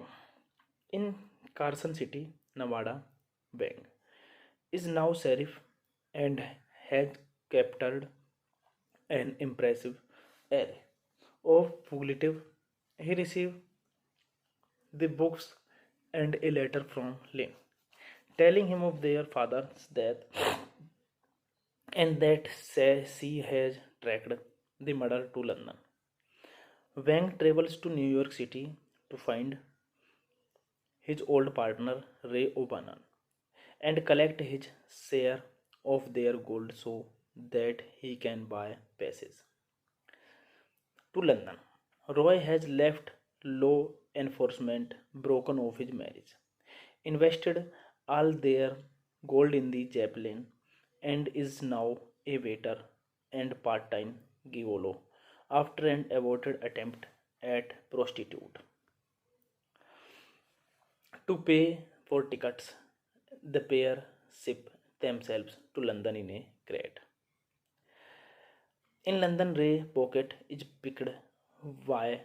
In Carson City, Nevada, Beng is now sheriff and has captured an impressive array of fugitives. He received the books and a letter from Lin, telling him of their father's death and that she has tracked the murder to London. Wang travels to New York City to find his old partner Ray O'Bannon and collect his share of their gold so that he can buy passage to London. Roy has left law enforcement, broken off his marriage, invested all their gold in the Zeppelin, and is now a waiter and part-time gigolo after an aborted attempt at prostitute. To pay for tickets, the pair ship themselves to London in a crate. In London, Ray Pocket is picked by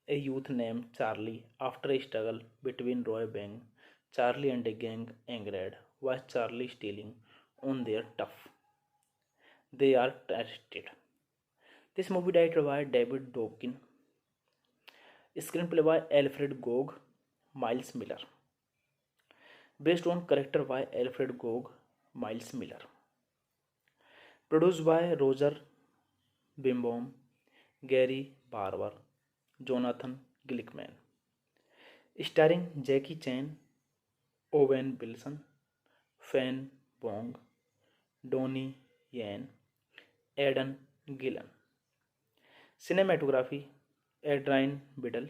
a youth named Charlie after a struggle between Roy Bang, Charlie and a gang angered was Charlie stealing on their tough. They are arrested. This movie directed by David Dokken, screenplay by Alfred Gog, Miles Miller, based on character by Alfred Gog, Miles Miller, produced by Roger Bimbaum, Gary Barber, Jonathan Glickman, starring Jackie Chan, Owen Wilson, Fan Bong, Donnie Yen, Aidan Gillen. Cinematography Adrian Biddle,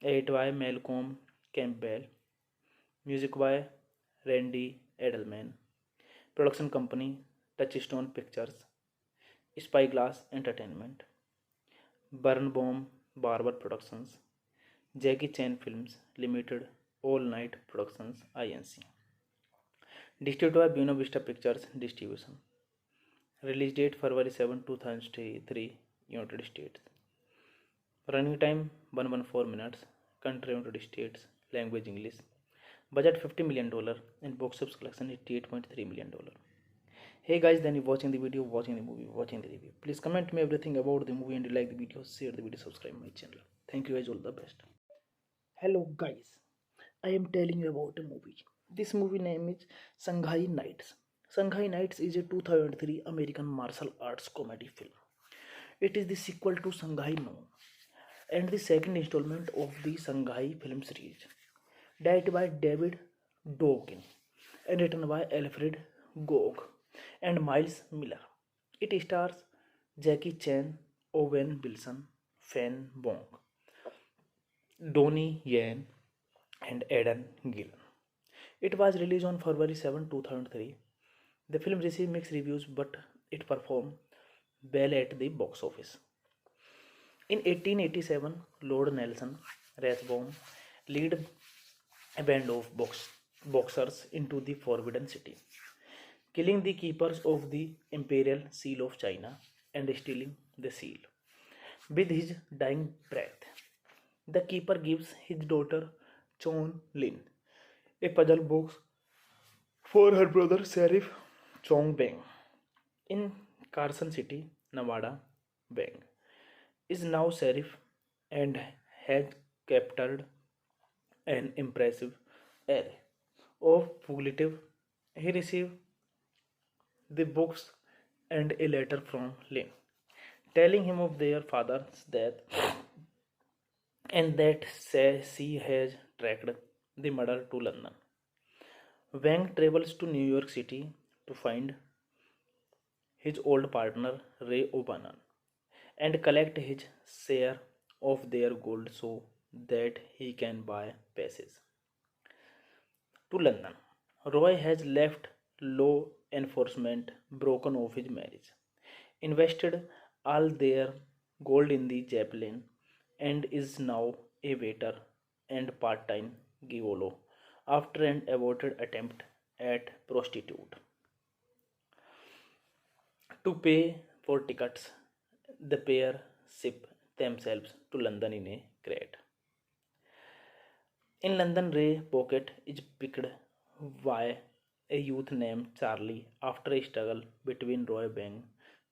edited by Malcolm Campbell, music by Randy Edelman, production company Touchstone Pictures, Spyglass Entertainment, Birnbaum Barber Productions, Jackie Chan Films Limited, All Night Productions Inc. Distributed by Buena Vista Pictures Distribution. Release date February 7, 2003, United States. Running time 114 minutes. Country United States. Language English. Budget $50 million and box office collection $88.3 million. Hey guys, then you watching the video, watching the movie, watching the review. Please comment me everything about the movie and you like the video, share the video, subscribe my channel. Thank you guys, all the best. Hello guys, I am telling you about a movie. This movie name is Shanghai Nights. Shanghai Nights is a 2003 American martial arts comedy film. It is the sequel to Shanghai Noon and the second installment of the Shanghai film series, directed by David Dokken and written by Alfred Gog and Miles Miller. It stars Jackie Chan, Owen Wilson, Fan Bong, Donnie Yen, and Aidan Gillen. It was released on February 7, 2003. The film received mixed reviews, but it performed well at the box office. In 1887, Lord Nelson Rathbone led a band of boxers into the Forbidden City, killing the keepers of the Imperial Seal of China and stealing the seal. With his dying breath, the keeper gives his daughter Chon Lin a puzzle box for her brother Sheriff Chong Beng. In Carson City, Nevada, Beng is now sheriff and has captured an impressive array of fugitives. He received the books and a letter from Lin, telling him of their father's death and that she has tracked the murder to London. Wang travels to New York City to find his old partner Ray O'Bannon and collect his share of their gold so that he can buy passage to London. Roy has left law enforcement broken of his marriage, invested all their gold in the Zeppelin, and is now a waiter and part-time gigolo after an aborted attempt at prostitute. To pay for tickets, the pair ship themselves to London in a crate. In London, Ray Pocket is picked by a youth named Charlie after a struggle between Roy Bang,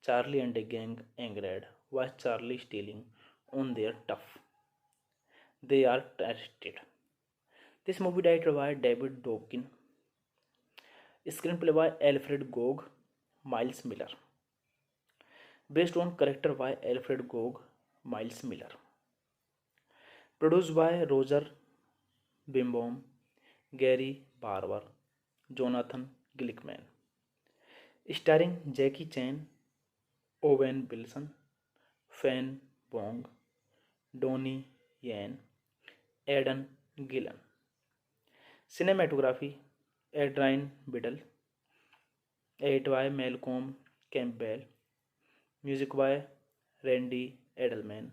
Charlie and a gang angered was Charlie stealing on their tough. They are arrested. This movie directed by David Dobkin, screenplay by Alfred Gog, Miles Miller, based on character by Alfred Gog, Miles Miller, produced by Roger Bimbaum, Gary Barber, Jonathan Glickman, starring Jackie Chan, Owen Wilson, Fan Wong, Donnie Yen, Aidan Gillen. Cinematography Adrian Biddle, edited by Malcolm Campbell, music by Randy Edelman,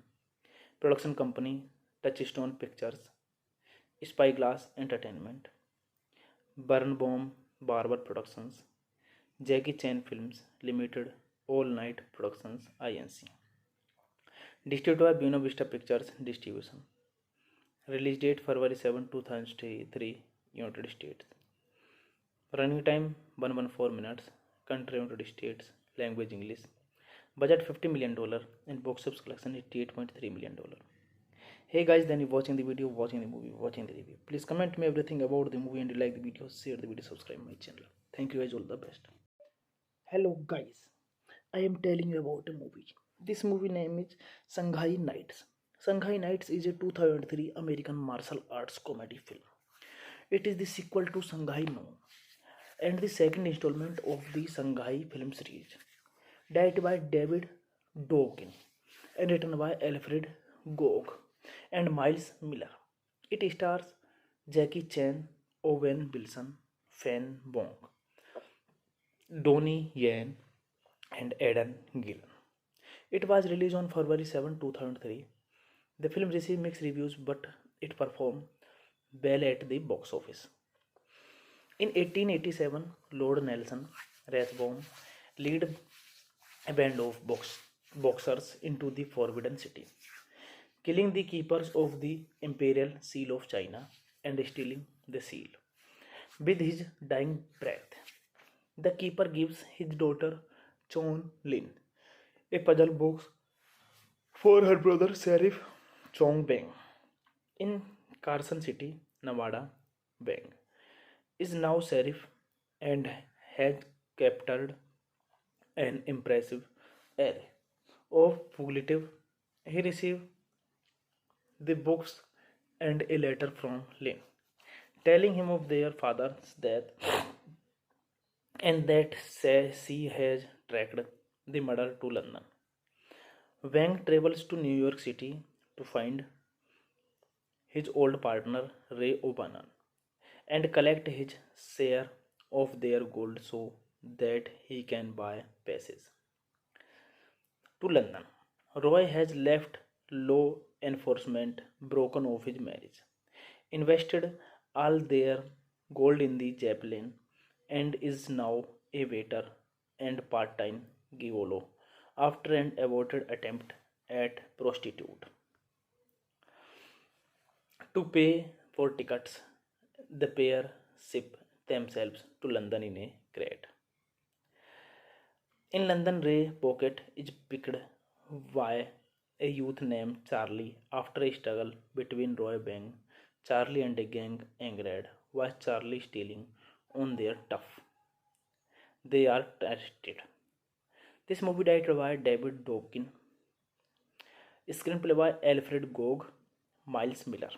production company Touchstone Pictures, Spyglass Entertainment, Birnbaum Barber Productions, Jackie Chan Films Limited, All Night Productions Inc. Distributed by Buena Vista Pictures Distribution. Release date February 7, 2003, United States. Running time 114 minutes. Country United States. Language English. Budget $50 million and box office collection $88.3 million. Hey guys, then you watching the video, watching the movie, watching the review. Please comment me everything about the movie and you like the video, share the video, subscribe my channel. Thank you guys, all the best. Hello guys, I am telling you about a movie. This movie name is Shanghai Nights. Shanghai Nights is a 2003 American martial arts comedy film. It is the sequel to Shanghai Noon and the second installment of the Shanghai film series, directed by David Dokken and written by Alfred Gog and Miles Miller. It stars Jackie Chan, Owen Wilson, Fan Wong, Donnie Yen, and Aidan Gillen. It was released on February 7, 2003. The film received mixed reviews, but it performed well at the box office. In 1887, Lord Nelson Rathbone led a band of boxers into the Forbidden City, killing the keepers of the Imperial Seal of China and stealing the seal. With his dying breath, the keeper gives his daughter Chon Lin a puzzle box for her brother Sheriff Chong Beng. In Carson City, Nevada, Beng is now sheriff and has captured an impressive array of fugitives. He received the books and a letter from Lin, telling him of their father's death and that she has tracked the murder to London. Wang travels to New York City to find his old partner Ray O'Bannon and collect his share of their gold so that he can buy passage to London. Roy has left law enforcement, broken off his marriage, invested all their gold in the Zeppelin, and is now a waiter and part time gigolo after an aborted attempt at prostitute. To pay for tickets, the pair ship themselves to London in a crate. In London, Ray Pocket is picked by a youth named Charlie after a struggle between Roy Bang, Charlie and a gang angered was Charlie stealing on their tough. They are arrested. This movie directed by David Dawkins, screenplay by Alfred Gog, Miles Miller,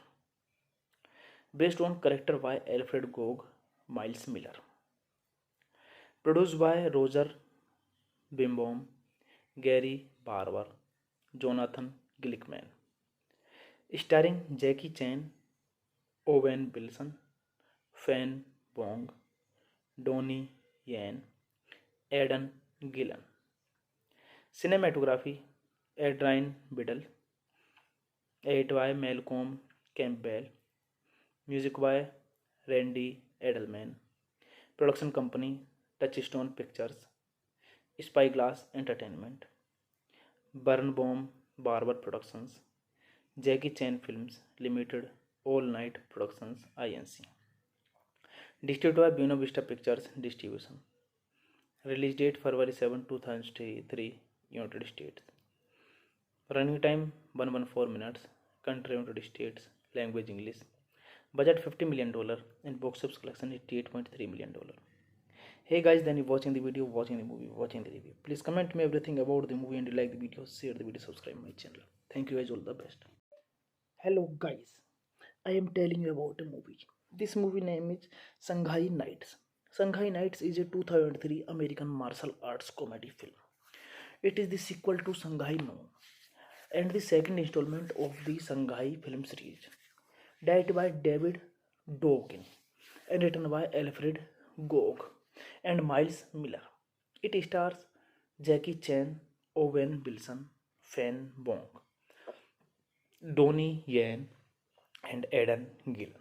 based on character by Alfred Gog, Miles Miller, produced by Roger Bimbaum, Gary Barber, Jonathan Glickman, starring Jackie Chan, Owen Wilson, Fan Bong, Donnie Yen, Aidan Gillen. Cinematography Adrian Biddle, edit by Malcolm Campbell, music by Randy Edelman, production company Touchstone Pictures, Spyglass Entertainment, Birnbaum Barber Productions, Jackie Chan Films Limited, All Night Productions Inc. Distributed by Buena Vista Pictures Distribution. Release date February 7, 2003, United States. Running time 114 minutes. Country United States. Language English. Budget $50 million and box office collection $88.3 million. Hey guys, then you watching the video, watching the movie, watching the review. Please comment me everything about the movie and you like the video, share the video, subscribe my channel. Thank you guys, all the best. Hello guys, I am telling you about a movie. This movie name is Shanghai Nights. Shanghai Nights is a 2003 American martial arts comedy film. It is the sequel to Shanghai Noon and the second installment of the Shanghai film series, directed by David Dawkins and written by Alfred Gog and Miles Miller. It stars Jackie Chan, Owen Wilson, Fan Bong, Donnie Yen, and Aidan Gillen.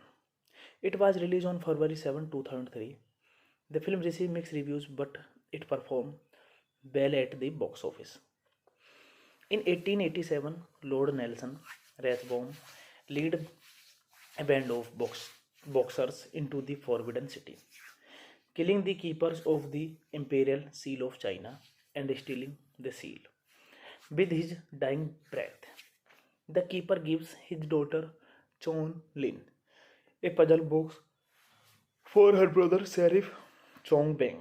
It was released on February 7, 2003. The film received mixed reviews but it performed well at the box office. In 1887, Lord Nelson Rathbone led a band of boxers into the Forbidden City, killing the keepers of the Imperial Seal of China and stealing the seal. With his dying breath, the keeper gives his daughter Chon Lin a puzzle box for her brother Sheriff Chong Beng.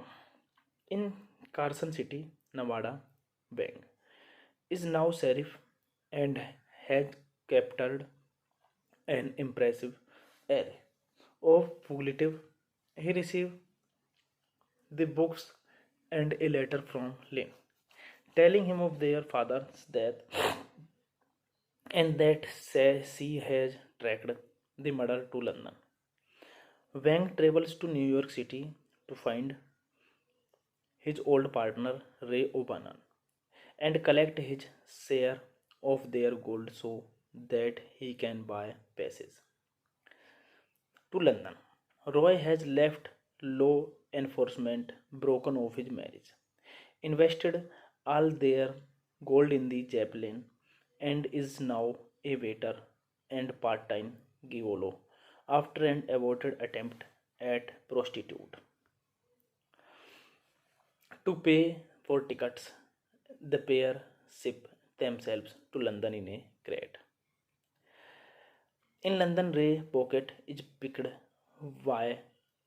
In Carson City, Nevada, Beng is now sheriff and has captured an impressive array of fugitives. He received the books and a letter from Lin, telling him of their father's death and that she has tracked the murder to London. Wang travels to New York City to find his old partner Ray O'Bannon and collect his share of their gold so that he can buy passage to London. Roy has left law enforcement, broken off his marriage, invested all their gold in the Zeppelin, and is now a waiter and part time gigolo after an aborted attempt at prostitute. To pay for tickets, the pair ship themselves to London in a crate. In London, Ray Pocket is picked by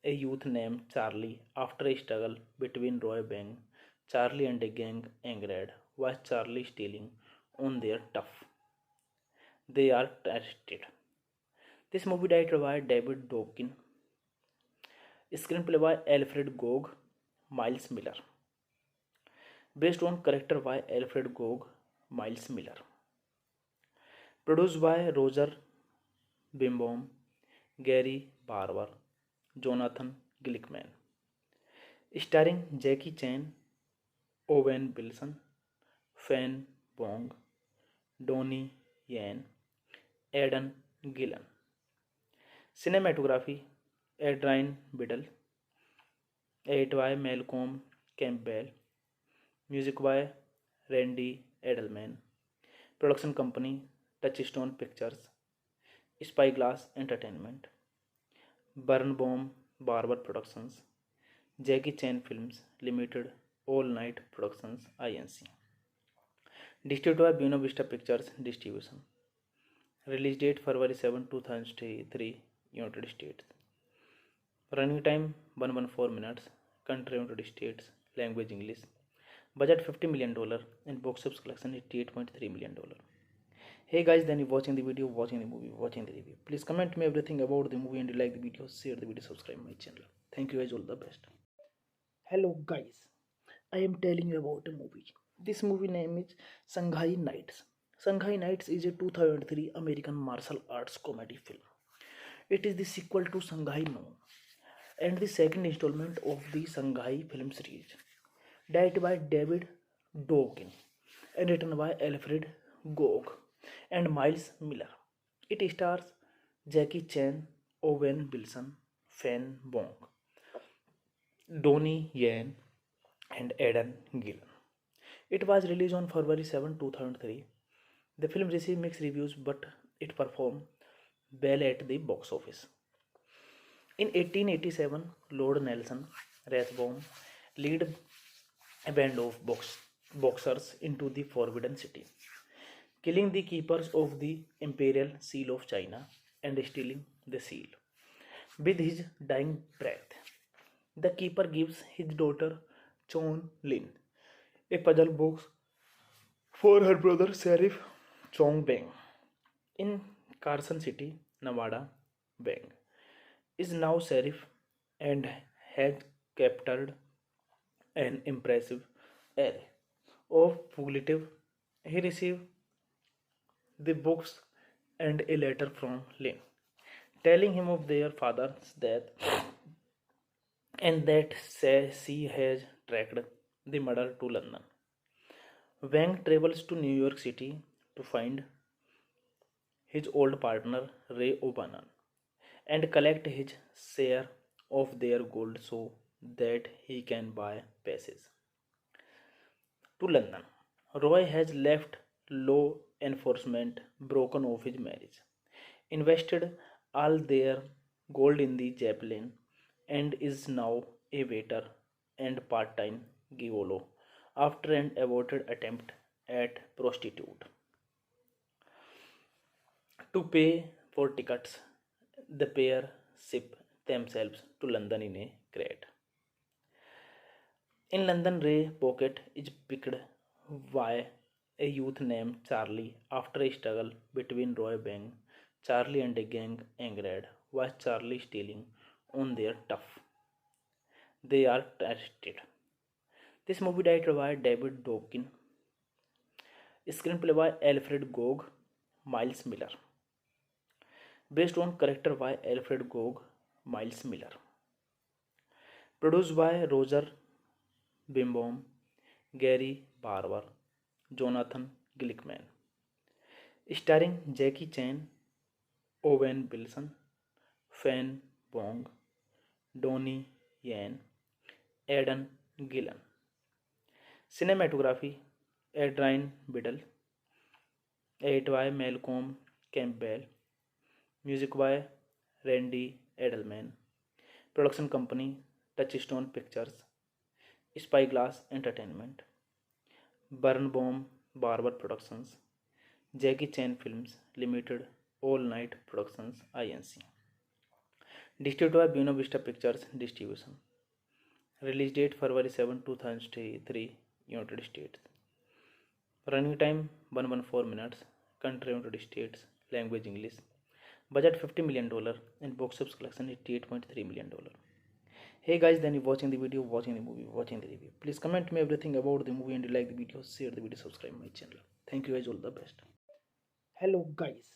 a youth named Charlie after a struggle between Roy Bang, Charlie and a gang angered was Charlie stealing on their tough. They are arrested. This movie directed by David Dawkins, screenplay by Alfred Gog, Miles Miller, based on character by Alfred Gog, Miles Miller, produced by Roger Bimbaum, Gary Barber, Jonathan Glickman, starring Jackie Chan, Owen Wilson, Fan Bong, Donnie Yen, Aidan Gillen. Cinematography Adrian Biddle, edit by Malcolm Campbell, music by Randy Edelman, production company Touchstone Pictures, Spyglass Entertainment, Birnbaum Barber Productions, Jackie Chan Films Limited, All Night Productions Inc. Distributed by Buena Vista Pictures Distribution. Release date February 7, 2003, United States. Running time 114 minutes. Country United States. Language English. Budget $50 million and box office collection $88.3 million. Hey guys, then you watching the video, watching the movie, watching the review. Please comment me everything about the movie and you like the video, share the video, subscribe my channel. Thank you guys, all the best. Hello guys, I am telling you about a movie. This movie name is Shanghai Nights. Shanghai Nights is a 2003 American martial arts comedy film. It is the sequel to Shanghai Noon and the second installment of the Shanghai film series. Directed by David Dokken and written by Alfred Gog and Miles Miller. It stars Jackie Chan, Owen Wilson, Fan Bong, Donnie Yen, and Aidan Gillen. It was released on February 7, 2003. The film received mixed reviews but it performed well at the box office. In 1887, Lord Nelson Rathbone led a band of boxers into the Forbidden City, killing the keepers of the Imperial Seal of China and stealing the seal. With his dying breath, the keeper gives his daughter Chong Lin a puzzle box for her brother Sheriff Chong Beng. In Carson City, Nevada, Beng is now sheriff and has captured an impressive array of fugitives. He received the books and a letter from Lin, telling him of their father's death and that she has tracked the murder to London. Wang travels to New York City to find his old partner Ray O'Bannon and collect his share of their gold so that he can buy passage to London. Roy has left law enforcement, broken off his marriage, invested all their gold in the Zeppelin, and is now a waiter and part-time gigolo after an aborted attempt at prostitute. To pay for tickets, the pair ship themselves to London in a crate. In London, Ray Pocket is picked by a youth named Charlie after a struggle between Roy Bang, Charlie and a gang angered was Charlie stealing on their tough. They are arrested. This movie directed by David Dokken, screenplay by Alfred Gog, Miles Miller, based on character by Alfred Gog, Miles Miller, produced by Roger Bimbaum, Gary Barber, Jonathan Glickman, starring Jackie Chan, Owen Wilson, Fan Bong, Donnie Yen, Aidan Gillen. Cinematography Adrian Biddle, edit by Malcolm Campbell, music by Randy Edelman, production company Touchstone Pictures, Spyglass Entertainment, Birnbaum Barber Productions, Jackie Chan Films Limited, All Night Productions Inc. Distributed by Buena Vista Pictures Distribution. Release date February 7, 2003, United States. Running time 114 minutes. Country United States. Language English. Budget $50 million and box office collection $88.3 million. Hey guys, then you watching the video, watching the movie, watching the review. Please comment me everything about the movie and you like the video, share the video, subscribe my channel. Thank you guys, all the best. Hello guys,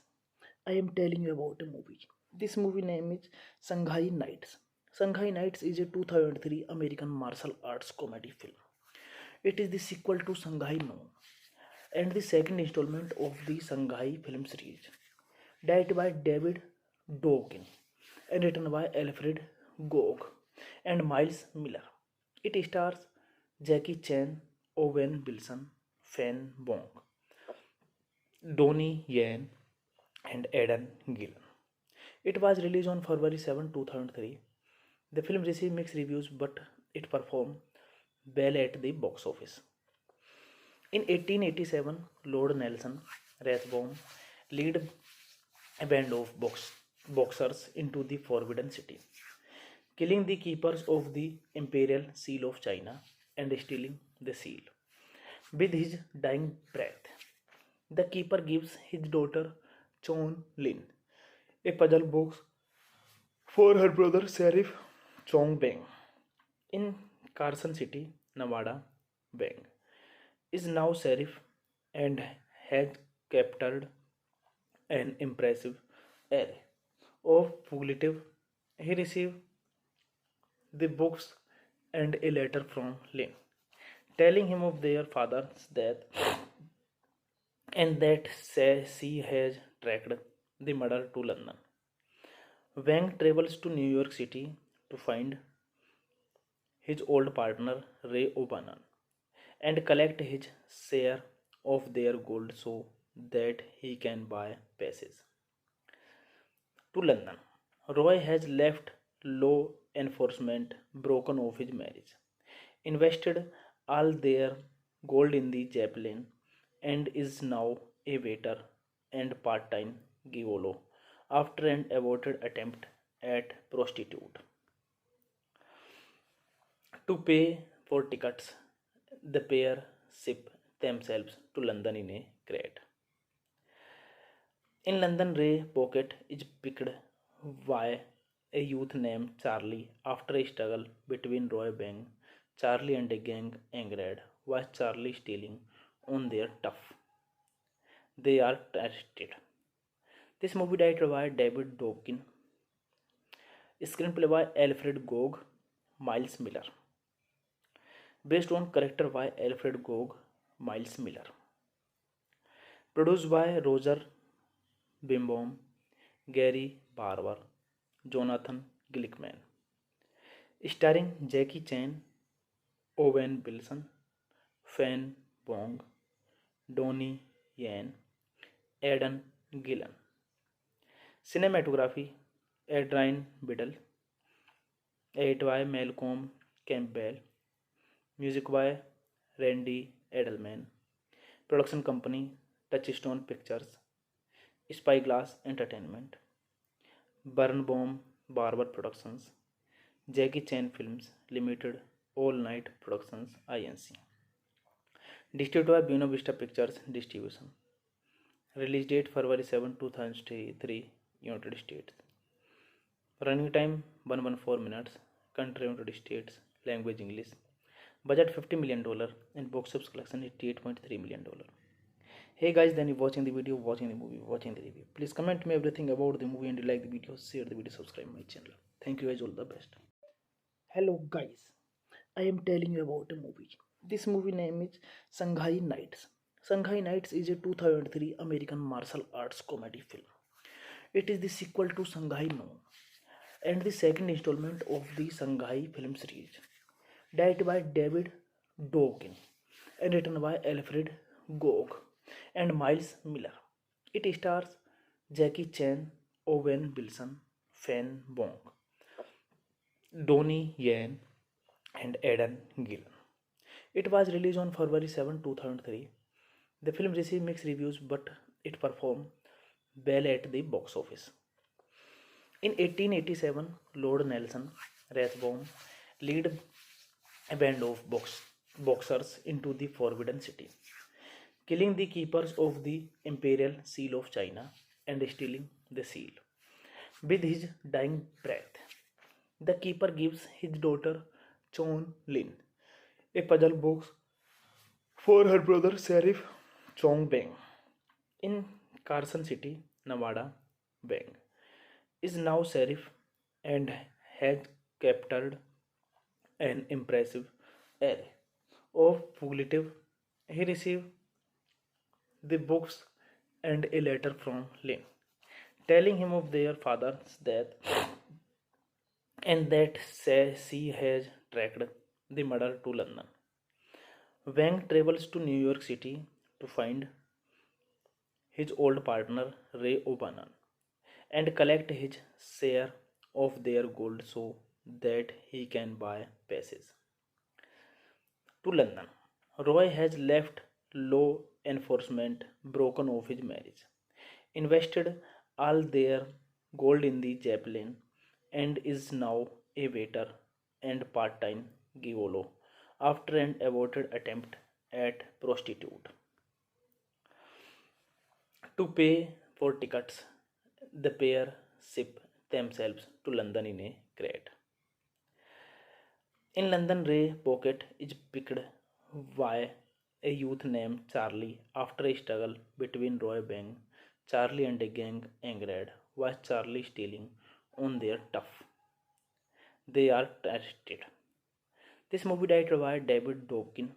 I am telling you about a movie. This movie name is Shanghai Nights. Shanghai Nights is a 2003 American martial arts comedy film. It is the sequel to Shanghai No and the second installment of the Shanghai film series, directed by David Dokken and written by Alfred Gog and Miles Miller. It stars Jackie Chan, Owen Wilson, Fan Bong, Donnie Yen, and Aidan Gillen. It was released on February 7, 2003. The film received mixed reviews, but it performed well at the box office. In 1887, Lord Nelson Rathbone led a band of boxers into the Forbidden City, killing the keepers of the Imperial Seal of China and stealing the seal. With his dying breath, the keeper gives his daughter Chon Lin a puzzle box for her brother Sheriff Chong Beng. In Carson City, Nevada, Beng is now sheriff and has captured an impressive array of fugitives. He received the books and a letter from Lin, telling him of their father's death and that she has tracked the murder to London. Wang travels to New York City to find his old partner Ray O'Bannon and collect his share of their gold so that he can buy passage to London. Roy has left law enforcement broken of his marriage, invested all their gold in the Zeppelin, and is now a waiter and part-time gigolo after an aborted attempt at prostitute. To pay for tickets, the pair ship themselves to London in a crate. In London, Ray Pocket is picked by a youth named Charlie after a struggle between Roy Bang, Charlie and a gang angered was Charlie stealing on their tough. They are arrested. This movie directed by David Dobkin, screenplay by Alfred Gog, Miles Miller, based on character by Alfred Gog, Miles Miller, produced by Roger Bimbaum, Gary Barber, Jonathan Glickman, starring Jackie Chan, Owen Wilson, Fan Bong, Donnie Yen, Aidan Gillen. Cinematography Adrian Biddle, edited by Malcolm Campbell, music by Randy Edelman, production company Touchstone Pictures, Spyglass Entertainment, Birnbaum Barber Productions, Jackie Chan Films Limited, All Night Productions Inc. Distributed by Buena Vista Pictures Distribution. Release date February 7, 2003, United States. Running time 114 minutes. Country United States. Language English. Budget $50 million and box office collection $88.3 million. Hey guys, then you watching the video, watching the movie, watching the review. Please comment me everything about the movie and you like the video, share the video, subscribe my channel. Thank you guys, all the best. Hello guys, I am telling you about a movie. This movie name is Shanghai Nights. Shanghai Nights is a 2003 American martial arts comedy film. It is the sequel to Shanghai No and the second installment of the Shanghai film series, directed by David Dokken and written by Alfred Gog and Miles Miller. It stars Jackie Chan, Owen Wilson, Fan Bong, Donnie Yen, and Aidan Gillen. It was released on February 7, 2003. The film received mixed reviews, but it performed well at the box office. In 1887, Lord Nelson Rathbone led a band of boxers into the Forbidden City, killing the keepers of the Imperial Seal of China and stealing the seal. With his dying breath, the keeper gives his daughter Chon Lin a puzzle box for her brother Sheriff Chong Beng. In Carson City, Nevada, Beng is now sheriff and has captured an impressive array of fugitive. He received the books and a letter from Lynn, telling him of their father's death and that she has tracked the murder to London. Wang travels to New York City to find his old partner Ray O'Bannon and collect his share of their gold so that he can buy passage to London. Roy has left law enforcement broken of his marriage, invested all their gold in the Zeppelin, and is now a waiter and part-time gigolo after an aborted attempt at prostitute. To pay for tickets, the pair ship themselves to London in a crate. In London, Ray Pocket is picked by a youth named Charlie after a struggle between Roy Bang, Charlie and a gang angered was Charlie stealing on their tough. They are arrested. This movie directed by David Dobkin,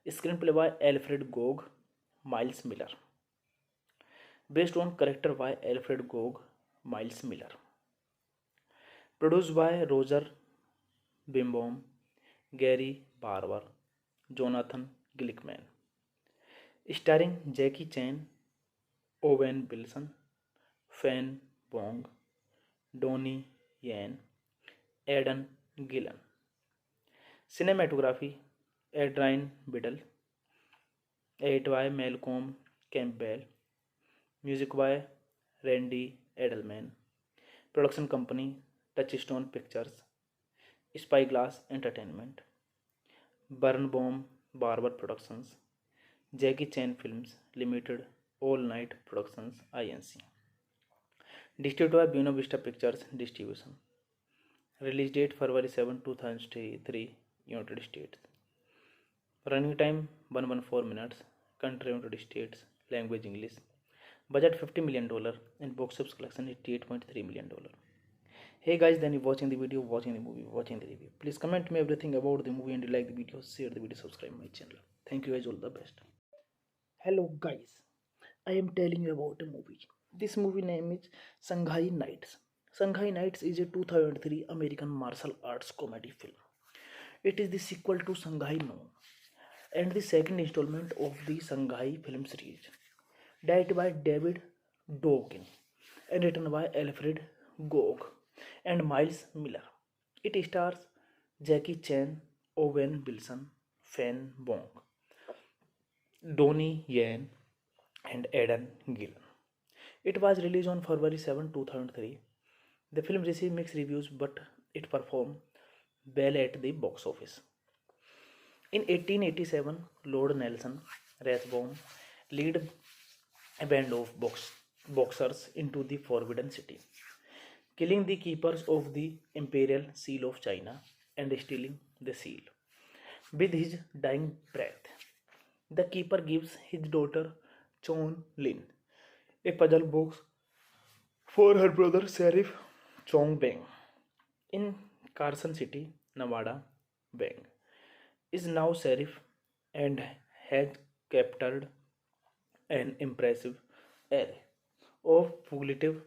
screenplay by Alfred Gog, Miles Miller, based on character by Alfred Gog, Miles Miller, produced by Roger Bimbaum, Gary Barber, Jonathan Glickman, starring Jackie Chan, Owen Wilson, Fan Wong, Donnie Yen, Aidan Gillen. Cinematography Adrian Biddle, edited by Malcolm Campbell, music by Randy Edelman, production company Touchstone Pictures, Spyglass Entertainment, Birnbaum Barber Productions, Jackie Chan Films Limited, All Night Productions Inc. Distributed by Buena Vista Pictures Distribution. Release date February 7, 2003, United States. Running time 114 minutes. Country United States. Language English. Budget $50 million and box office collection $88.3 million. Hey guys, then you watching the video, watching the movie, watching the review. Please comment me everything about the movie and you like the video, share the video, subscribe my channel. Thank you guys, all the best. Hello guys, I am telling you about a movie. This movie name is Shanghai Nights. Shanghai Nights is a 2003 American martial arts comedy film. It is the sequel to Shanghai Noon and the second installment of the Shanghai film series, directed by David Dobkin and written by Alfred Gog and Miles Miller. It stars Jackie Chan, Owen Wilson, Fan Wong, Donnie Yen, and Aidan Gillen. It was released on February 7, 2003. The film received mixed reviews but it performed well at the box office. In 1887, Lord Nelson Rathbone led a band of boxers into the Forbidden City, killing the keepers of the Imperial Seal of China and stealing the seal. With his dying breath, the keeper gives his daughter Chon Lin a puzzle box for her brother Sheriff Chong Beng. In Carson City, Nevada, Beng is now sheriff and has captured an impressive array of fugitive.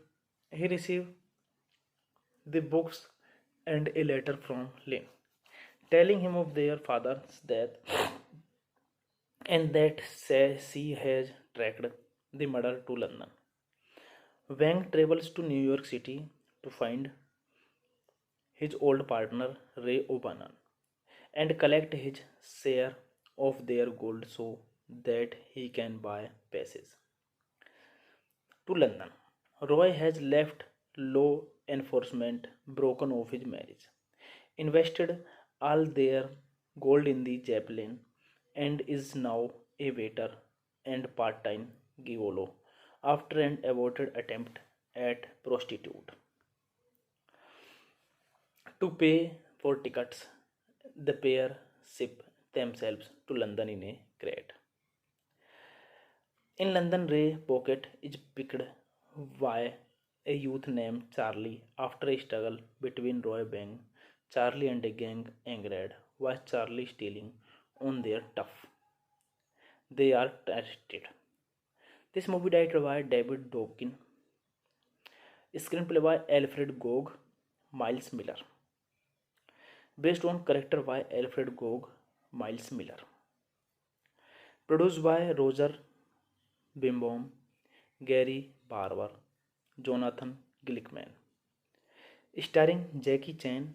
He received the books and a letter from Lynn, telling him of their father's death and that she has tracked the murder to London. Wang travels to New York City to find his old partner Ray O'Bannon and collect his share of their gold so that he can buy passage to London. Roy has left law enforcement broken of his marriage, invested all their gold in the Zeppelin, and is now a waiter and part-time gigolo after an aborted attempt at prostitute. To pay for tickets, the pair ship themselves to London in a crate. In London, Ray Pocket is picked by a youth named Charlie. After a struggle between Roy Bang, Charlie and a gang angered. Was Charlie stealing on their tough? They are arrested. This movie directed by David Dawkins, screenplay by Alfred Gog, Miles Miller, based on character by Alfred Gog, Miles Miller, produced by Roger Bimbaum, Gary Barber, Jonathan Glickman, starring Jackie Chan,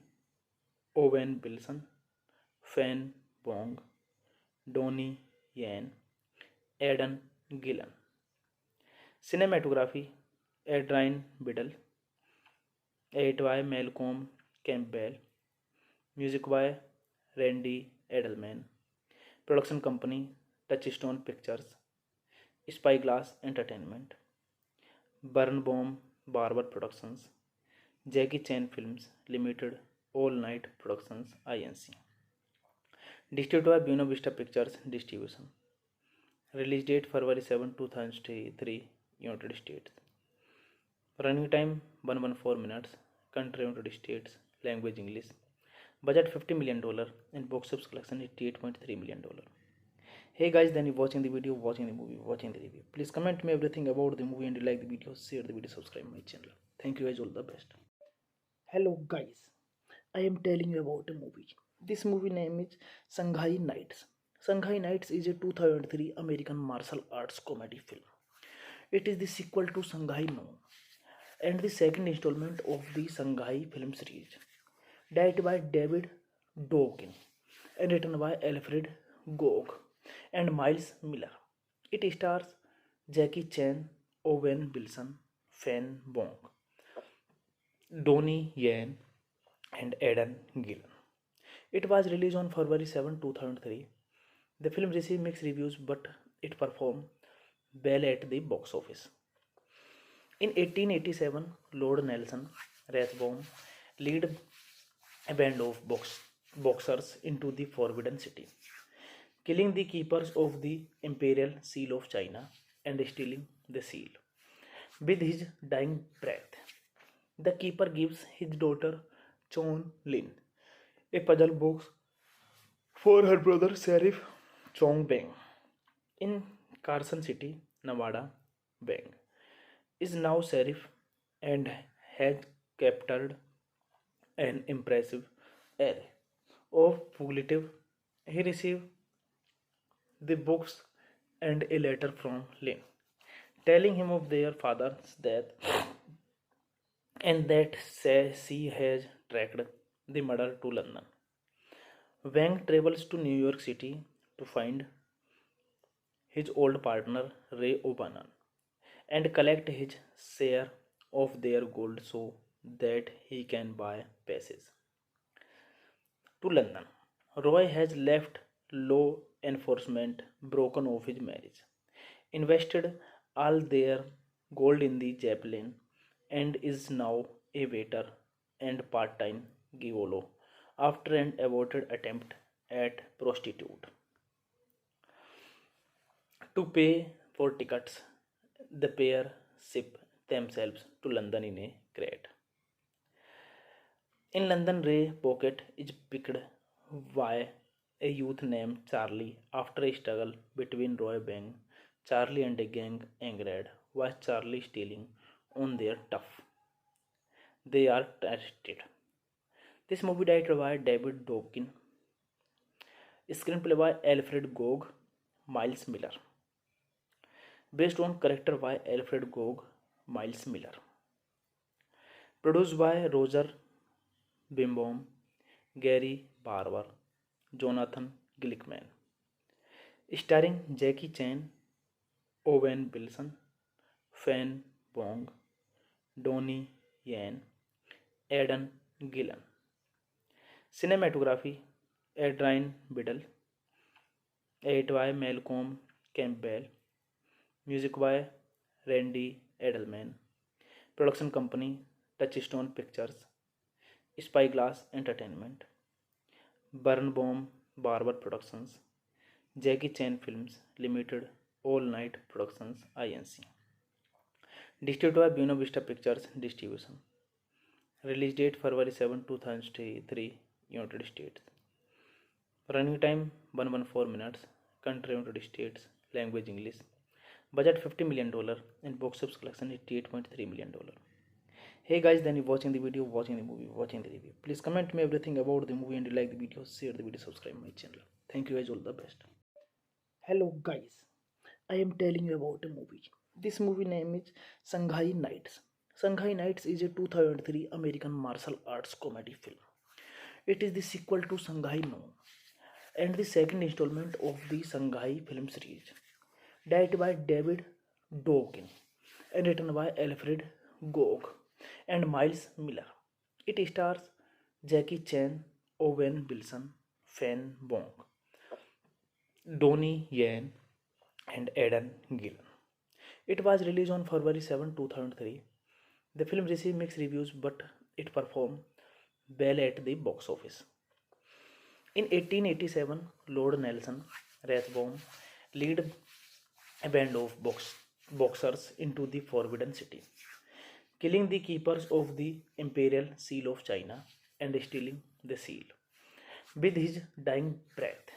Owen Wilson, Fan Bong, Donnie Yen, Aidan Gillen. Cinematography Adrian Biddle, edit by Malcolm Campbell, music by Randy Edelman, production company Touchstone Pictures, Spyglass Entertainment, Birnbaum Barber Productions, Jackie Chan Films Limited, All Night Productions Inc. Distributed by Buena Vista Pictures Distribution. Release date February 7, 2003, United States. Running time 114 minutes. Country United States. Language English. Budget $50 million and box office collection $88.3 million. Hey guys, then you watching the video, watching the movie, watching the review. Please comment me everything about the movie and you like the video, share the video, subscribe my channel. Thank you guys, all the best. Hello guys, I am telling you about a movie. This movie name is Shanghai Nights. Shanghai Nights is a 2003 American martial arts comedy film. It is the sequel to Shanghai Noon and the second installment of the Shanghai film series. Directed by David Dawkins and written by Alfred Gog and Miles Miller. It stars Jackie Chan, Owen Wilson, Fan Bong, Donnie Yen, and Aidan Gillen. It was released on February 7, 2003. The film received mixed reviews but it performed well at the box office. In 1887, Lord Nelson Rathbone led a band of boxers into the Forbidden City, killing the keepers of the Imperial Seal of China and stealing the seal. With his dying breath, the keeper gives his daughter Chon Lin a puzzle box for her brother Sheriff Chong Beng. In Carson City, Nevada, Beng is now sheriff and has captured an impressive array of fugitives. He received the books and a letter from Lin, telling him of their father's death and that she has tracked the murder to London. Wang travels to New York City to find his old partner Ray O'Bannon and collect his share of their gold so that he can buy passage to London. Roy has left law enforcement broken off his marriage, invested all their gold in the Zeppelin, and is now a waiter and part-time gigolo after an aborted attempt at prostitute. To pay for tickets, the pair ship themselves to London in a crate. In London, Ray Pocket is picked by a youth named Charlie after a struggle between Roy Bang, Charlie and a gang angered. Was Charlie stealing on their tough? They are arrested. This movie directed by David Dawkins, screenplay by Alfred Gog, Miles Miller, based on character by Alfred Gog, Miles Miller, produced by Roger Bimbaum, Gary Barber, Jonathan Glickman, starring Jackie Chan, Owen Wilson, Fan Bong, Donnie Yen, Aidan Gillen. Cinematography Adrian Biddle, edit by Malcolm Campbell, music by Randy Edelman, production company Touchstone Pictures, Spyglass Entertainment, Birnbaum Barber Productions, Jackie Chan Films Limited, All Night Productions Inc. Distributed by Buena Vista Pictures Distribution. Release date February 7, 2003, United States. Running time 114 minutes. Country United States. Language English. Budget $50 million and box office collection $88.3 million. Hey guys, then you watching the video, watching the movie, watching the review. Please comment me everything about the movie and you like the video, share the video, subscribe my channel. Thank you guys, all the best. Hello guys, I am telling you about a movie. This movie name is Shanghai Nights. Shanghai Nights is a 2003 American martial arts comedy film. It is the sequel to Shanghai Noon and the second installment of the Shanghai film series, directed by David Dokken and written by Alfred Gog and Miles Miller. It stars Jackie Chan, Owen Wilson, Fan Bong, Donnie Yen, and Aidan Gillen. It was released on February 7, 2003. The film received mixed reviews, but it performed well at the box office. In 1887, Lord Nelson Rathbone led a band of boxers into the Forbidden City, killing the keepers of the Imperial Seal of China and stealing the seal. With his dying breath,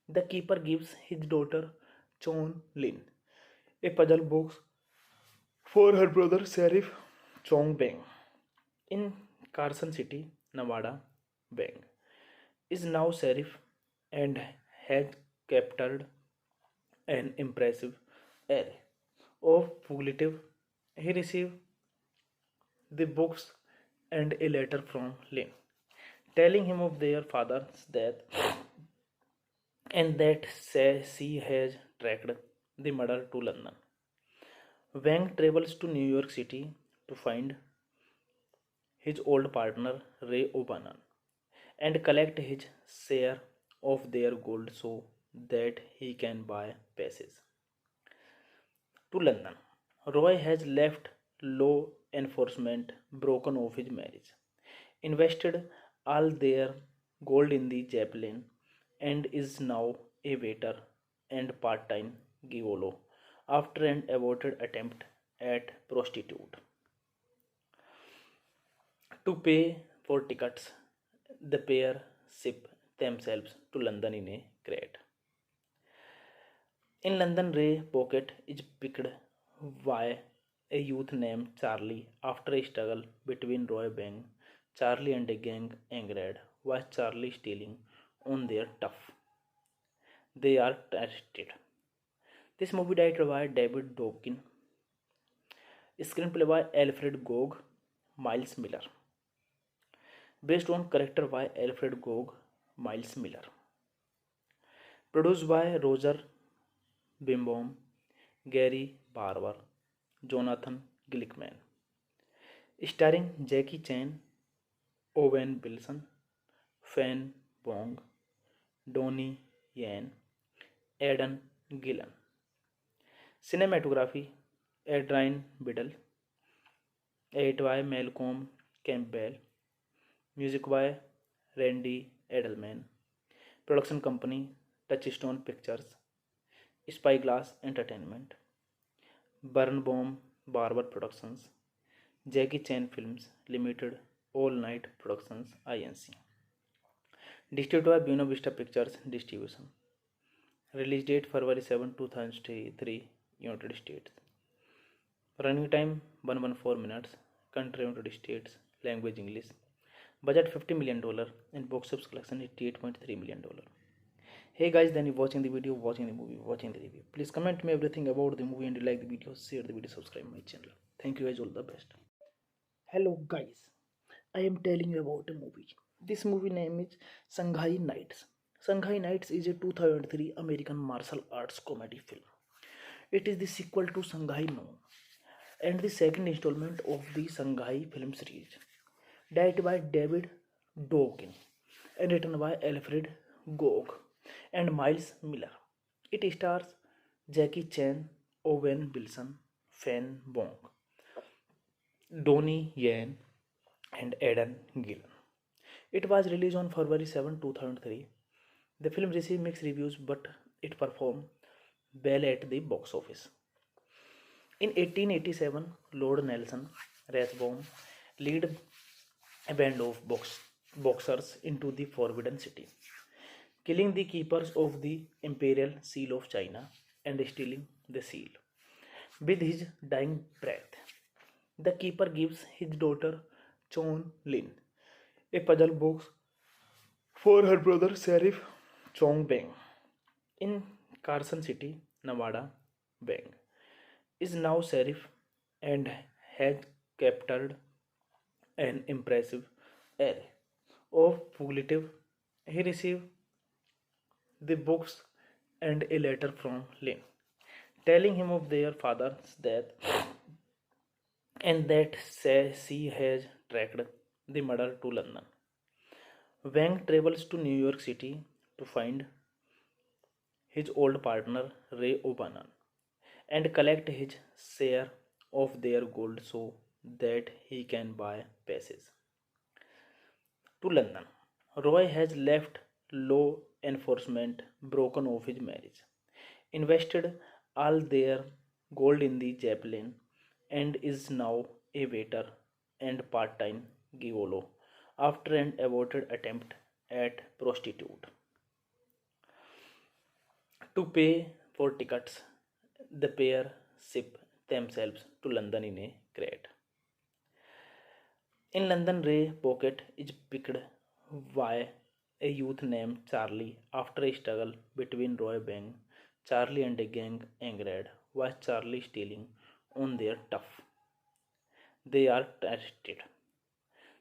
the keeper gives his daughter Chon Lin a puzzle box for her brother Sheriff Chong Beng. In Carson City, Nevada, Beng is now sheriff and has captured an impressive array of fugitives. He received the books and a letter from Lin, telling him of their father's death and that she has tracked the murder to London. Wang travels to New York City to find his old partner Ray O'Bannon and collect his share of their gold so that he can buy passage to London. Roy has left law enforcement, broken off his marriage, invested all their gold in the Zeppelin, and is now a waiter and part-time gigolo after an aborted attempt at prostitute. To pay for tickets, the pair ship themselves to London in a crate. In London, Ray Pocket is picked by a youth named Charlie after a struggle between Roy Bang, Charlie and a gang angered was Charlie stealing on their tough. They are arrested. This movie directed by David Dokken, screenplay by Alfred Gog, Miles Miller, based on character by Alfred Gog, Miles Miller, produced by Roger Bimbaum, Gary Barber, Jonathan Glickman, starring Jackie Chan, Owen Wilson, Fan Bong, Donnie Yen, Aidan Gillen. Cinematography Adrian Biddle, edited by Malcolm Campbell, music by Randy Edelman, production company Touchstone Pictures, Spyglass Entertainment, Birnbaum Barber Productions, Jackie Chan Films Limited, All Night Productions Inc. Distributed by Buena Vista Pictures Distribution. Release date February 7, 2003, United States. Running time 114 minutes. Country United States. Language English. Budget $50 million and box office collection $88.3 million. Hey guys, then you watching the video, watching the movie, watching the review. Please comment me everything about the movie and you like the video, share the video, subscribe my channel. Thank you guys, all the best. Hello guys, I am telling you about a movie. This movie name is Shanghai Nights. Shanghai Nights is a 2003 American martial arts comedy film. It is the sequel to Shanghai Noon and the second installment of the Shanghai film series, directed by David Dokken and written by Alfred Gog and Miles Miller. It stars Jackie Chan, Owen Wilson, Fan Bong, Donnie Yen, and Aidan Gillen. It was released on February 7, 2003. The film received mixed reviews, but it performed well at the box office. In 1887, Lord Nelson Rathbone led a band of boxers into the Forbidden City, killing the keepers of the Imperial Seal of China and stealing the seal. With his dying breath, the keeper gives his daughter Chon Lin a puzzle box for her brother Sheriff Chong Beng. In Carson City, Nevada, Beng is now sheriff and has captured an impressive array of fugitives. He received the books and a letter from Lin, telling him of their father's death and that she has tracked the murder to London. Wang travels to New York City to find his old partner Ray O'Bannon and collect his share of their gold so that he can buy passage to London. Roy has left law enforcement broken of his marriage, invested all their gold in the Zeppelin, and is now a waiter and part time gigolo after an aborted attempt at prostitute. To pay for tickets, the pair ship themselves to London in a crate. In London, Ray Pocket is picked by a youth named Charlie after a struggle between Roy Bang, Charlie and a gang angered was Charlie stealing on their tough. They are arrested.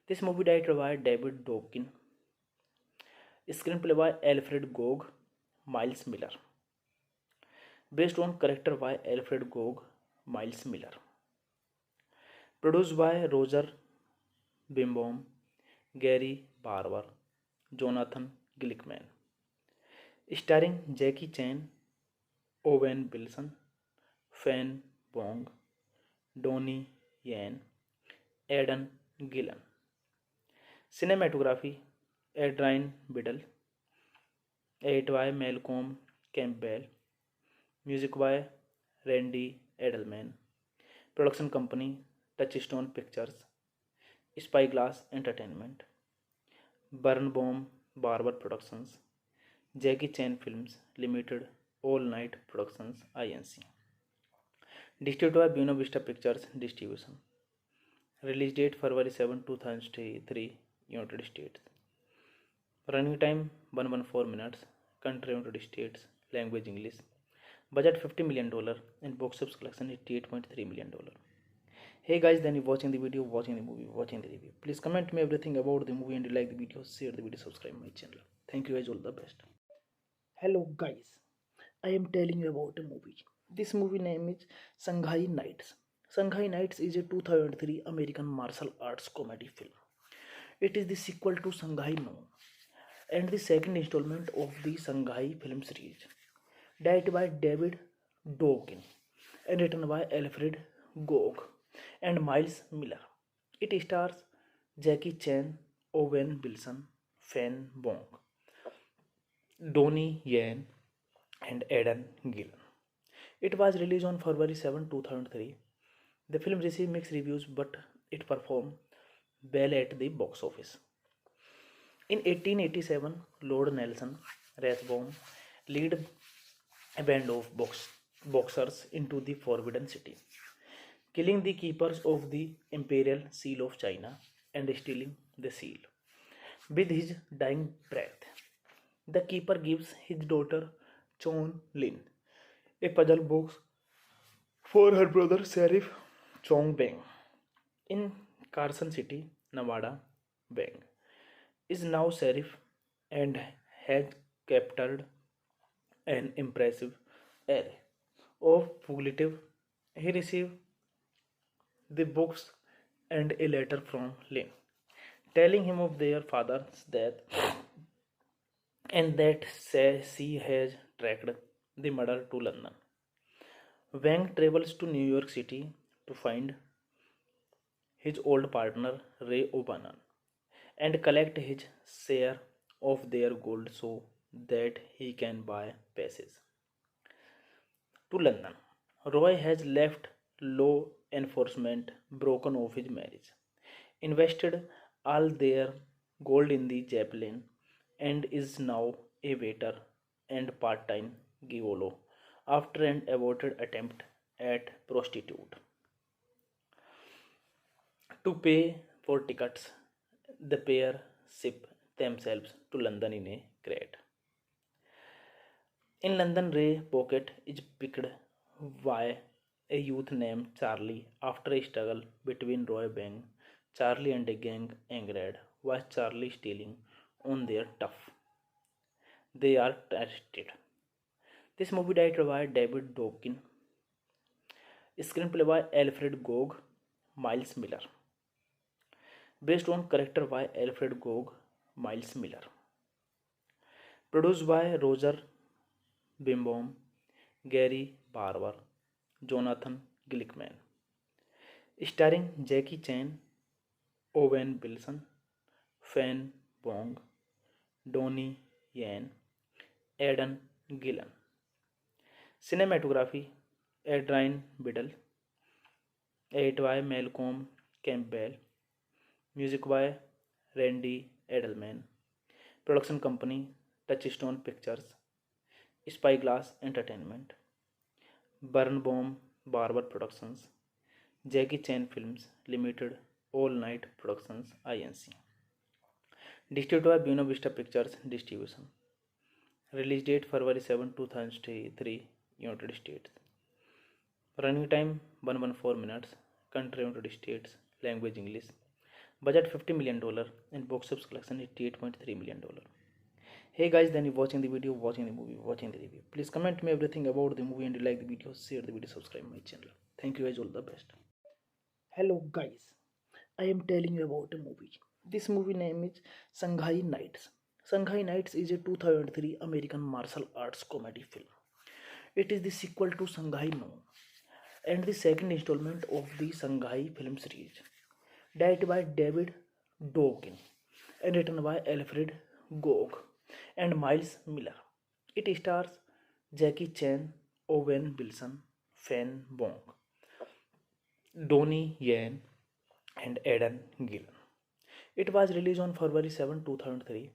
This movie directed by David Dobkin, screenplay by Alfred Gog, Miles Miller, based on character by Alfred Gog, Miles Miller, produced by Roger Bimbaum, Gary Barber, Jonathan Glickman, starring Jackie Chan, Owen Wilson, Fan Wong, Donnie Yen, Aidan Gillen. Cinematography Adrian Biddle, edited by Malcolm Campbell, music by Randy Edelman, production company Touchstone Pictures, Spyglass Entertainment, Birnbaum Barber Productions, Jackie Chan Films Limited, All Night Productions Inc. Distributed by Buena Vista Pictures Distribution. Release date February 7, 2003, United States. Running time 114 minutes. Country United States. Language English. Budget $50 million and box office collection $88.3 million. Hey guys, then you watching the video, watching the movie, watching the review. Please comment me everything about the movie and you like the video, share the video, subscribe my channel. Thank you guys, all the best. Hello guys, I am telling you about a movie. This movie name is Shanghai Nights. Shanghai Nights is a 2003 American martial arts comedy film. It is the sequel to Shanghai Noon and the second installment of the Shanghai film series, directed by David Dobkin and written by Alfred Gog and Miles Miller. It stars Jackie Chan, Owen Wilson, Fan Wong, Donnie Yen, and Aidan Gillen. It was released on February 7, 2003. The film received mixed reviews but it performed well at the box office. In 1887, Lord Nelson Rathbone led a band of boxers into the Forbidden City, killing the keepers of the Imperial Seal of China and stealing the seal. With his dying breath, the keeper gives his daughter Chon Lin a puzzle box for her brother Sheriff Chong Beng. In Carson City, Nevada, Beng is now sheriff and has captured an impressive array of fugitives. He received the books and a letter from Lin, telling him of their father's death and that she has tracked the murder to London. Wang travels to New York City to find his old partner Ray O'Bannon and collect his share of their gold so that he can buy passage to London. Roy has left law enforcement broken off his marriage, invested all their gold in the Zeppelin, and is now a waiter and part-time gigolo after an aborted attempt at prostitute. To pay for tickets, the pair ship themselves to London in a crate. In London, Ray Pocket is picked by a youth named Charlie after a struggle between Roy Bang, Charlie and a gang angered. Was Charlie stealing on their tough? They are arrested. This movie directed by David Dobkin, screenplay by Alfred Gog, Miles Miller, based on character by Alfred Gog, Miles Miller, produced by Roger Bimbaum, Gary Barber, Jonathan Glickman, starring Jackie Chan, Owen Wilson, Fan Wong, Donnie Yen, Aidan Gillen. Cinematography Adrian Biddle, edited by Malcolm Campbell, music by Randy Edelman, production company Touchstone Pictures, Spyglass Entertainment, Birnbaum Barber Productions, Jackie Chan Films Limited, All Night Productions Inc. Distributed by Buena Vista Pictures Distribution. Release date February 7, 2003, United States. Running time 114 minutes. Country United States. Language English. Budget $50 million and box office collection $88.3 million. Hey guys, then you watching the video, watching the movie, watching the review. Please comment me everything about the movie and you like the video, share the video, subscribe my channel. Thank you guys, all the best. Hello guys, I am telling you about a movie. This movie name is Shanghai Nights. Shanghai Nights is a 2003 American martial arts comedy film. It is the sequel to Shanghai Noon and the second installment of the Shanghai film series. Directed by David Dobkin and written by Alfred Gog and Miles Miller. It stars Jackie Chan, Owen Wilson, Fan Wong, Donnie Yen, and Aidan Gillen. It was released on February 7, 2003.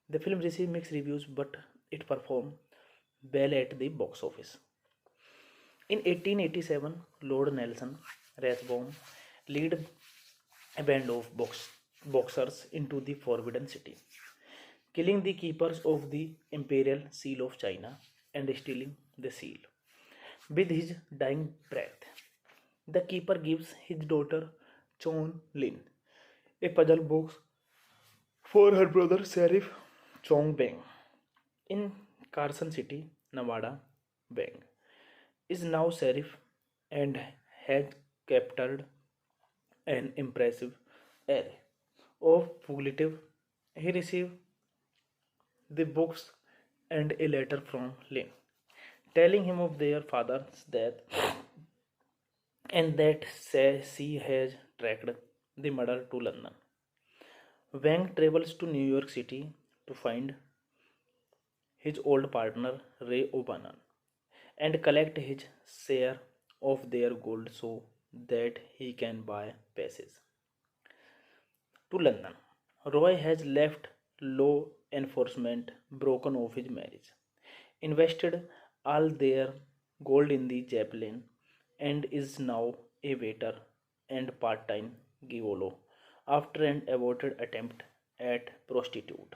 The film received mixed reviews but it performed well at the box office. In 1887, Lord Nelson Rathbone led a band of boxers into the Forbidden City, killing the keepers of the Imperial Seal of China and stealing the seal. With his dying breath, the keeper gives his daughter Chon Lin a puzzle box for her brother Sheriff Chong Beng. In Carson City, Nevada, Beng is now sheriff and has captured an impressive array of fugitives. He received the books and a letter from Lin, telling him of their father's death and that she has tracked the murder to London. Wang travels to New York City to find his old partner Ray O'Bannon and collect his share of their gold so that he can buy passage to London. Roy has left law enforcement broken off his marriage, invested all their gold in the Zeppelin, and is now a waiter and part-time gigolo after an aborted attempt at prostitute.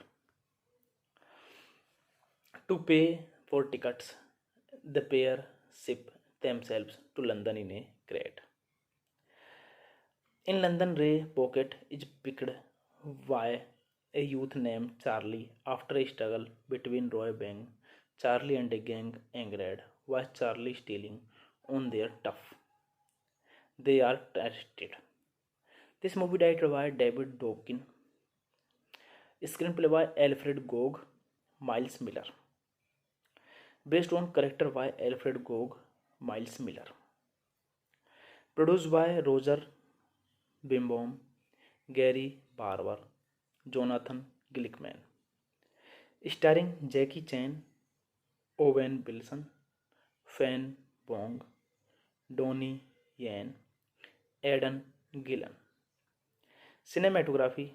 To pay for tickets, the pair ship themselves to London in a crate. In London, Ray Pocket is picked by a youth named Charlie after a struggle between Roy Bang, Charlie and a gang angered. Was Charlie stealing on their tough? They are arrested. This movie directed by David Dobkin, screenplay by Alfred Gog, Miles Miller, based on character by Alfred Gog, Miles Miller, produced by Roger Bimbaum, Gary Barber, Jonathan Glickman, starring Jackie Chan, Owen Wilson, Fan Wong, Donnie Yan, Aidan Gillen. Cinematography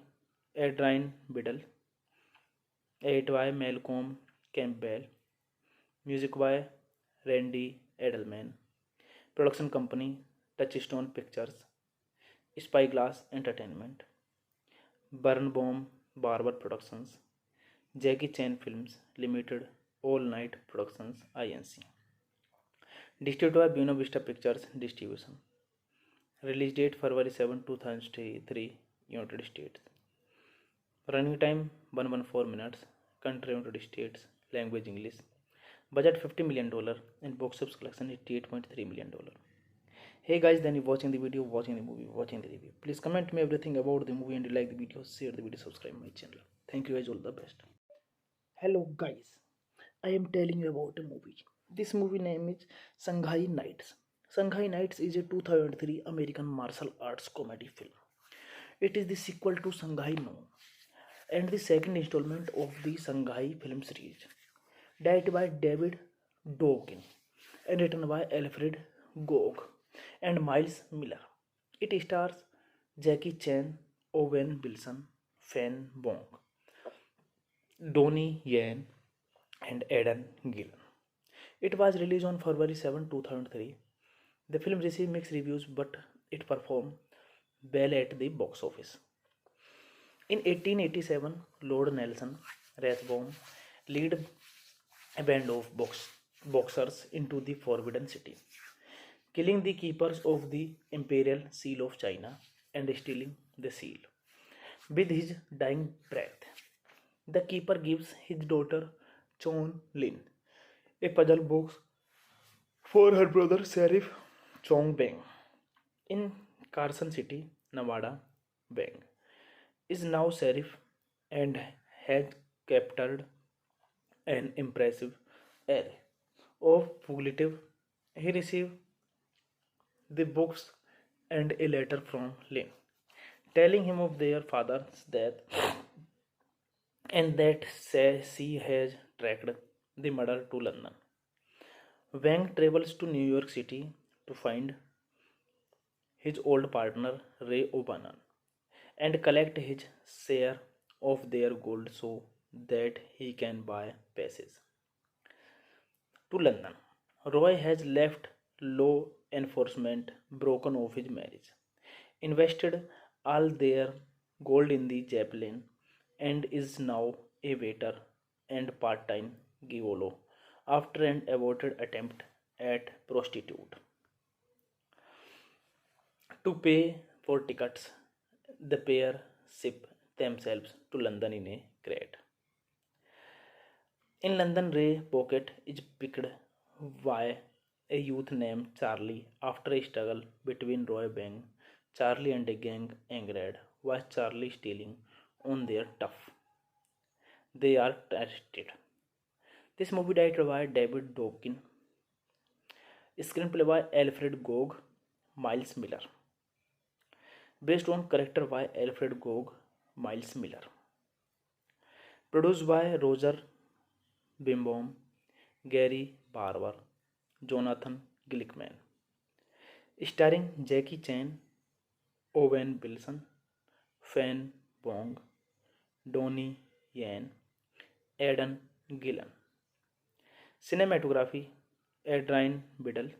Adrian Biddle, edit by Malcolm Campbell, music by Randy Edelman, production company Touchstone Pictures, Spyglass Entertainment, Birnbaum Barber Productions, Jackie Chan Films Limited, All Night Productions Inc. Distributed by Buena Vista Pictures Distribution. Release date February 7, 2003, United States. Running time 114 minutes. Country United States. Language English. Budget $50 million and box office collection $88.3 million. Hey guys, then you watching the video, watching the movie, watching the review. Please comment me everything about the movie and you like the video, share the video, subscribe my channel. Thank you guys, all the best. Hello guys, I am telling you about a movie. This movie name is Shanghai Nights. Shanghai Nights is a 2003 American martial arts comedy film. It is the sequel to Shanghai Noon and the second installment of the Shanghai film series. Directed by David Dokken and written by Alfred Gog and Miles Miller. It stars Jackie Chan, Owen Wilson, Fan Bong, Donnie Yen, and Aidan Gillen. It was released on February 7, 2003. The film received mixed reviews but it performed well at the box office. In 1887, Lord Nelson Rathbone led a band of boxers into the Forbidden City, killing the keepers of the Imperial Seal of China and stealing the seal. With his dying breath, the keeper gives his daughter Chon Lin a puzzle box for her brother Sheriff Chong Beng. In Carson City, Nevada, Beng is now sheriff and has captured an impressive array of fugitives. He received the books and a letter from Lin, telling him of their father's death and that she has tracked the murder to London. Wang travels to New York City to find his old partner Ray O'Bannon and collect his share of their gold so that he can buy passage to London. Roy has left law enforcement broken off his marriage, invested all their gold in the Zeppelin, and is now a waiter and part-time gigolo after an aborted attempt at prostitute. To pay for tickets, the pair ship themselves to London in a crate. In London, Ray Pocket is picked by a youth named Charlie after a struggle between Roy Bang, Charlie and a gang angered was Charlie stealing on their tough. They are arrested. This movie directed by David Dokken, screenplay by Alfred Gog, Miles Miller, based on character by Alfred Gog, Miles Miller, produced by Roger Bimbaum, Gary Barber, Jonathan Glickman, starring Jackie Chan, Owen Wilson, Fan Bong, Donnie Yen, Aidan Gillen. Cinematography Adrian Biddle,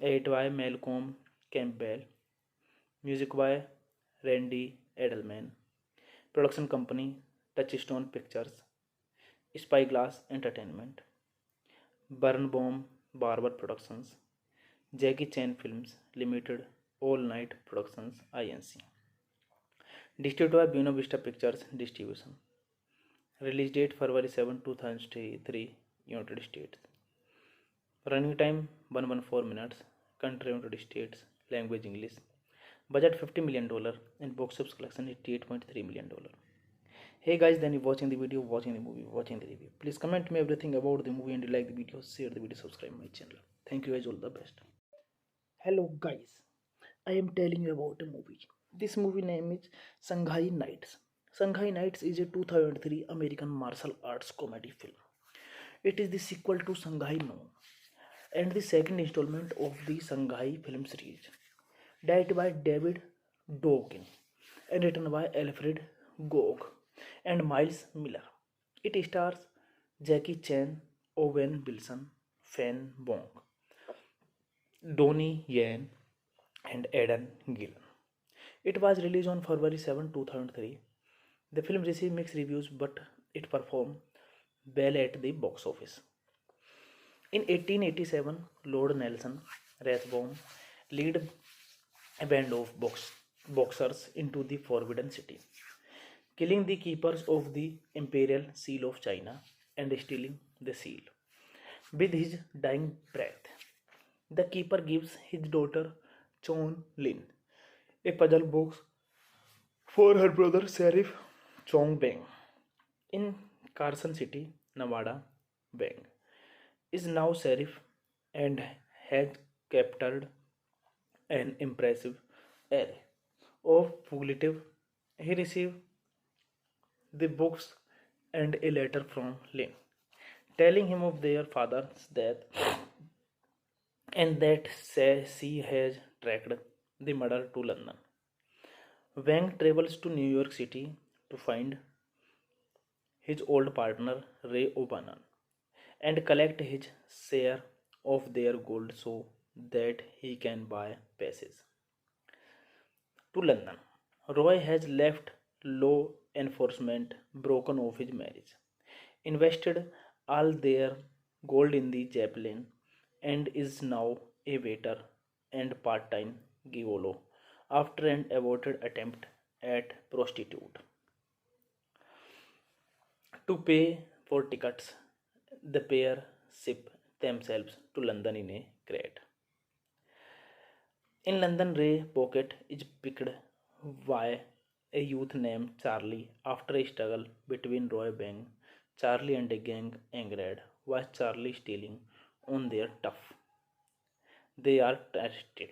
edit by Malcolm Campbell, music by Randy Edelman, production company Touchstone Pictures, Spyglass Entertainment, Birnbaum Barber Productions, Jackie Chan Films Limited, All Night Productions Inc. Distributed by Buena Vista Pictures Distribution. Release date February 7, 2003, United States. Running time 114 minutes. Country United States. Language English. Budget $50 million and box office collection $88.3 million. Hey guys, then you watching the video, watching the movie, watching the review. Please comment me everything about the movie and you like the video, share the video, subscribe my channel. Thank you guys, all the best. Hello guys, I am telling you about a movie. This movie name is Shanghai Nights. Shanghai Nights is a 2003 American martial arts comedy film. It is the sequel to Shanghai Noon and the second installment of the Shanghai film series, directed by David Dokken and written by Alfred Gog and Miles Miller. It stars Jackie Chan, Owen Wilson, Fan Bong, Donnie Yen, and Aidan Gillen. It was released on February 7, 2003. The film received mixed reviews, but it performed well at the box office. In 1887, Lord Nelson Rathbone led a band of boxers into the Forbidden City, killing the keepers of the Imperial Seal of China and stealing the seal. With his dying breath, the keeper gives his daughter Chon Lin a puzzle box for her brother Sheriff Chong Beng. In Carson City, Nevada, Beng is now sheriff and has captured an impressive array of fugitives. He received the books and a letter from Lin, telling him of their father's death and that she has tracked the murder to London. Wang travels to New York City to find his old partner Ray O'Bannon and collect his share of their gold so that he can buy passage to London. Roy has left law enforcement broken of his marriage, invested all their gold in the Zeppelin, and is now a waiter and part-time gigolo after an aborted attempt at prostitute. To pay for tickets, the pair ship themselves to London in a crate. In London, Ray Pocket is picked by a youth named Charlie after a struggle between Roy Bang, Charlie and a gang angered was Charlie stealing on their tough. They are arrested.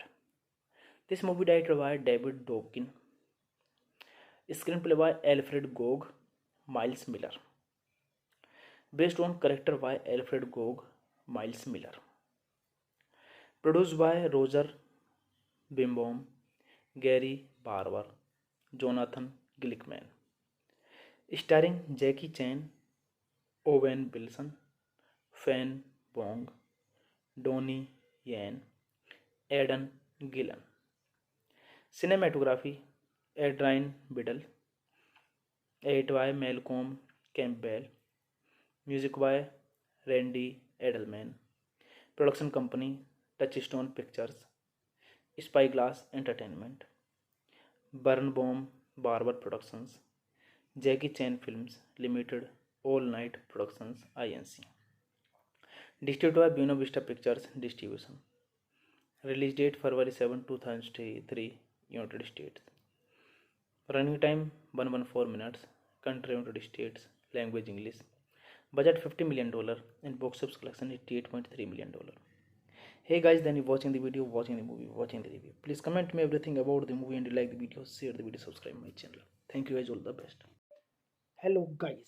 This movie directed by David Dokken, screenplay by Alfred Gog, Miles Miller, based on character by Alfred Gog, Miles Miller, produced by Roger Bimbaum, Gary Barber, Jonathan Glickman, starring Jackie Chan, Owen Wilson, Fan Bong, Donnie Yen, Aidan Gillen. Cinematography Adrian Biddle, edited by Malcolm Campbell, music by Randy Edelman, production company Touchstone Pictures, Spyglass Entertainment, Birnbaum Barber Productions, Jackie Chan Films Limited, All Night Productions Inc. Distributed by Buena Vista Pictures Distribution. Release date February 7, 2003, United States. Running time 114 minutes. Country United States. Language English. Budget $50 million and box office collection $88.3 million. Hey guys, then you watching the video, watching the movie, watching the review. Please comment me everything about the movie and you like the video, share the video, subscribe my channel. Thank you guys, all the best. Hello guys,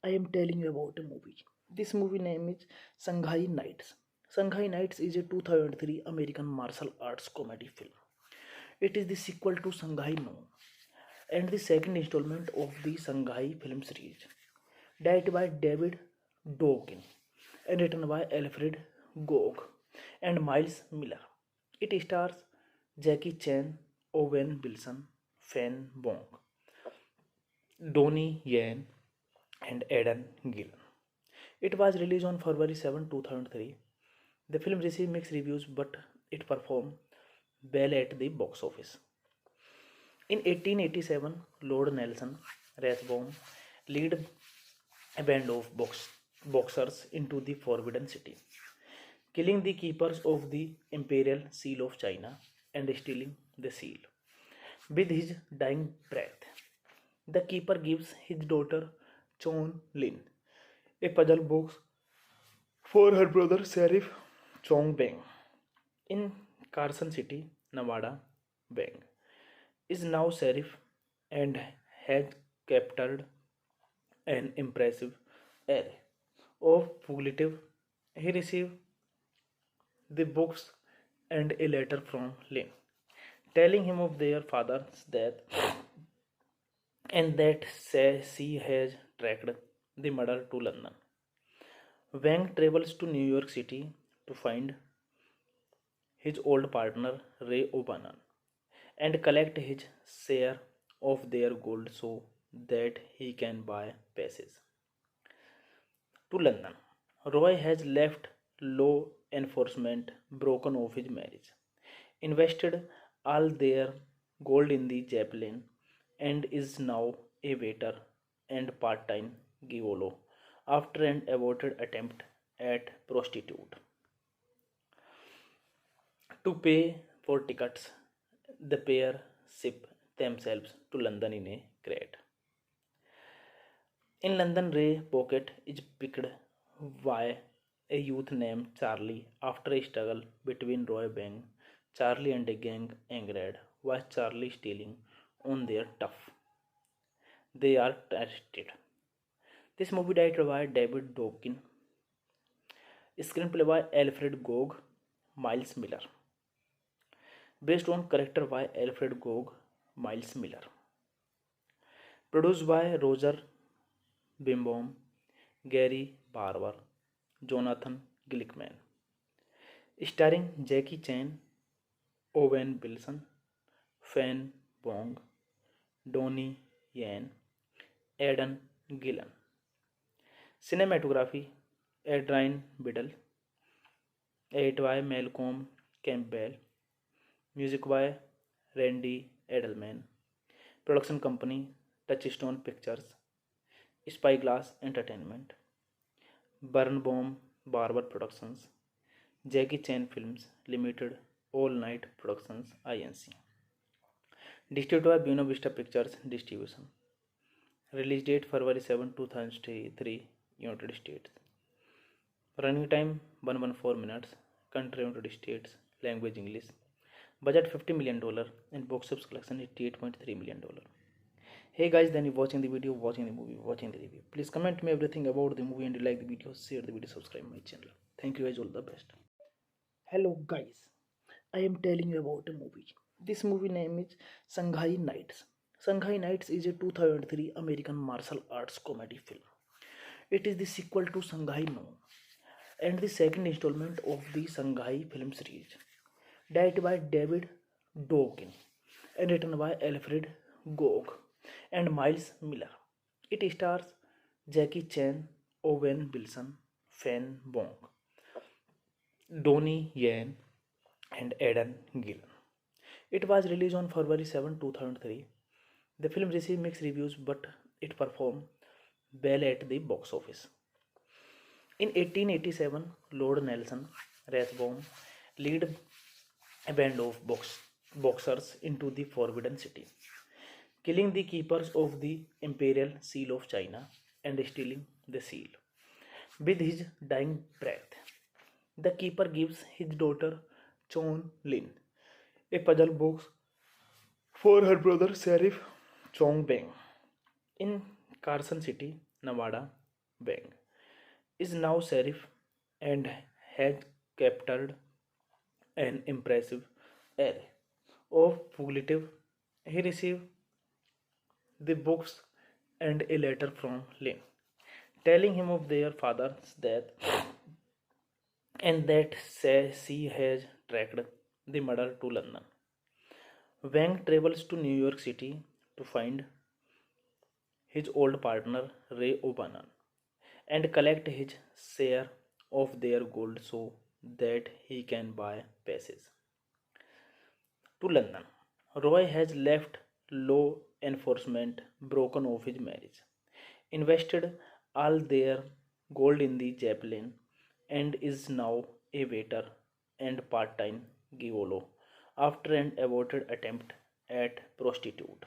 I am telling you about a movie. This movie name is Shanghai Nights. Shanghai Nights is a 2003 American martial arts comedy film. It is the sequel to Shanghai Noon and the second installment of the Shanghai film series, directed by David Dokken and written by Alfred Gog and Miles Miller. It stars Jackie Chan, Owen Wilson, Fan Bong, Donnie Yen, and Aidan Gillen. It was released on February 7, 2003. The film received mixed reviews, but it performed well at the box office. In 1887, Lord Nelson Rathbone led a band of boxers into the Forbidden City, killing the keepers of the Imperial Seal of China and stealing the seal. With his dying breath, the keeper gives his daughter Chon Lin a puzzle box for her brother Sheriff Chong Beng. In Carson City, Nevada, Beng is now sheriff and has captured an impressive array of fugitives. He received the books and a letter from Lynn, telling him of their father's death and that she has tracked the murder to London. Wang travels to New York City to find his old partner Ray O'Bannon and collect his share of their gold so that he can buy passage to London. Roy has left law enforcement broken of his marriage, invested all their gold in the Zeppelin, and is now a waiter and part-time gigolo after an aborted attempt at prostitute. To pay for tickets, the pair ship themselves to London in a crate. In London, Ray Pocket is picked by a youth named Charlie after a struggle between Roy Bang, Charlie and a gang angered was Charlie stealing on their tough. They are arrested. This movie directed by David Dobkin, screenplay by Alfred Gog, Miles Miller, based on character by Alfred Gog, Miles Miller, produced by Roger Bimbaum, Gary Barber, Jonathan Glickman, starring Jackie Chan, Owen Wilson, Fan Wong, Donnie Yen, Aidan Gillen. Cinematography Adrian Biddle, edited by Malcolm Campbell, music by Randy Edelman, production company Touchstone Pictures, Spyglass Entertainment, Birnbaum Barber Productions, Jackie Chan Films Limited, All Night Productions Inc. Distributed by Buena Vista Pictures Distribution. Release date February 7, 2003, United States. Running time 114 minutes. Country United States. Language English. Budget $50 million and box office collection $88.3 million. Hey guys, then you watching the video, watching the movie, watching the review. Please comment me everything about the movie and you like the video, share the video, subscribe my channel. Thank you guys, all the best. Hello guys, I am telling you about a movie. This movie name is Shanghai Nights. Shanghai Nights is a 2003 American martial arts comedy film. It is the sequel to Shanghai Noon and the second installment of the Shanghai film series, directed by David Dobkin and written by Alfred Gog and Miles Miller. It stars Jackie Chan, Owen Wilson, Fan Wong, Donnie Yen, and Aidan Gillen. It was released on February 7, 2003. The film received mixed reviews, but it performed well at the box office. In 1887, Lord Nelson Rathbone led a band of boxers into the Forbidden City, killing the keepers of the Imperial Seal of China and stealing the seal. With his dying breath, the keeper gives his daughter Chon Lin a puzzle box for her brother Sheriff Chong Bang. In Carson City, Nevada, Bang is now sheriff and has captured an impressive array of fugitives. He received the books and a letter from Lynn, telling him of their father's death and that she has tracked the murder to London. Wang travels to New York City to find his old partner Ray O'Bannon and collect his share of their gold so that he can buy passage to London. Roy has left law enforcement broken of his marriage, invested all their gold in the Zeppelin, and is now a waiter and part-time gigolo after an aborted attempt at prostitute.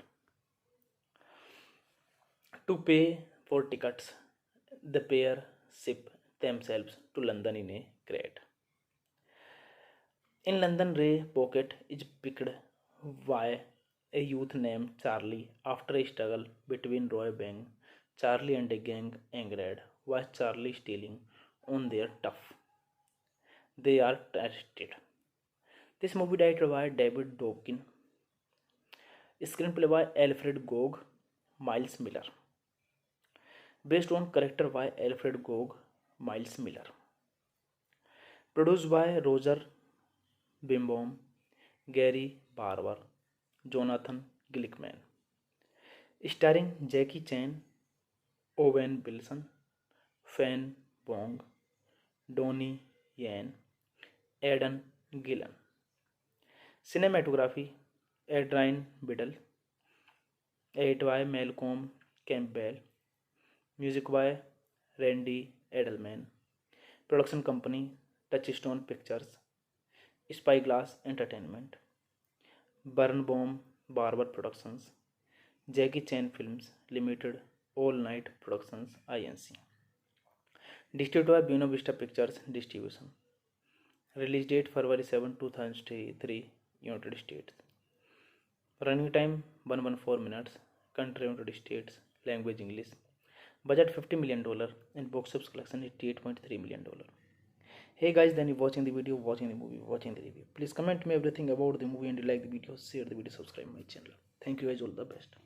To pay for tickets, the pair ship themselves to London in a crate. In London, Ray Pocket is picked by a youth named Charlie after a struggle between Roy Bang, Charlie and a gang angered was Charlie stealing on their tough. they are tested. This movie directed by David Dobkin, screenplay by Alfred Gog, Miles Miller, based on character by Alfred Gog, Miles Miller, produced by Roger Bimbaum, Gary Barber, Jonathan Glickman, starring Jackie Chan, Owen Wilson, Fan Wong, Donnie Yen, Aidan Gillen. Cinematography Adrian Biddle, edited by Malcolm Campbell, music by Randy Edelman, production company Touchstone Pictures, Spyglass Entertainment, Birnbaum Barber Productions, Jackie Chan Films Limited, All Night Productions Inc. Distributed by Buena Vista Pictures Distribution. Release date February 7, 2003, United States. Running time 114 minutes. Country United States. Language English. Budget $50 million and box office collection $88.3 million. Hey guys, then you watching the video, watching the movie, watching the review. Please comment me everything about the movie and you like the video, share the video, subscribe my channel. Thank you guys, all the best.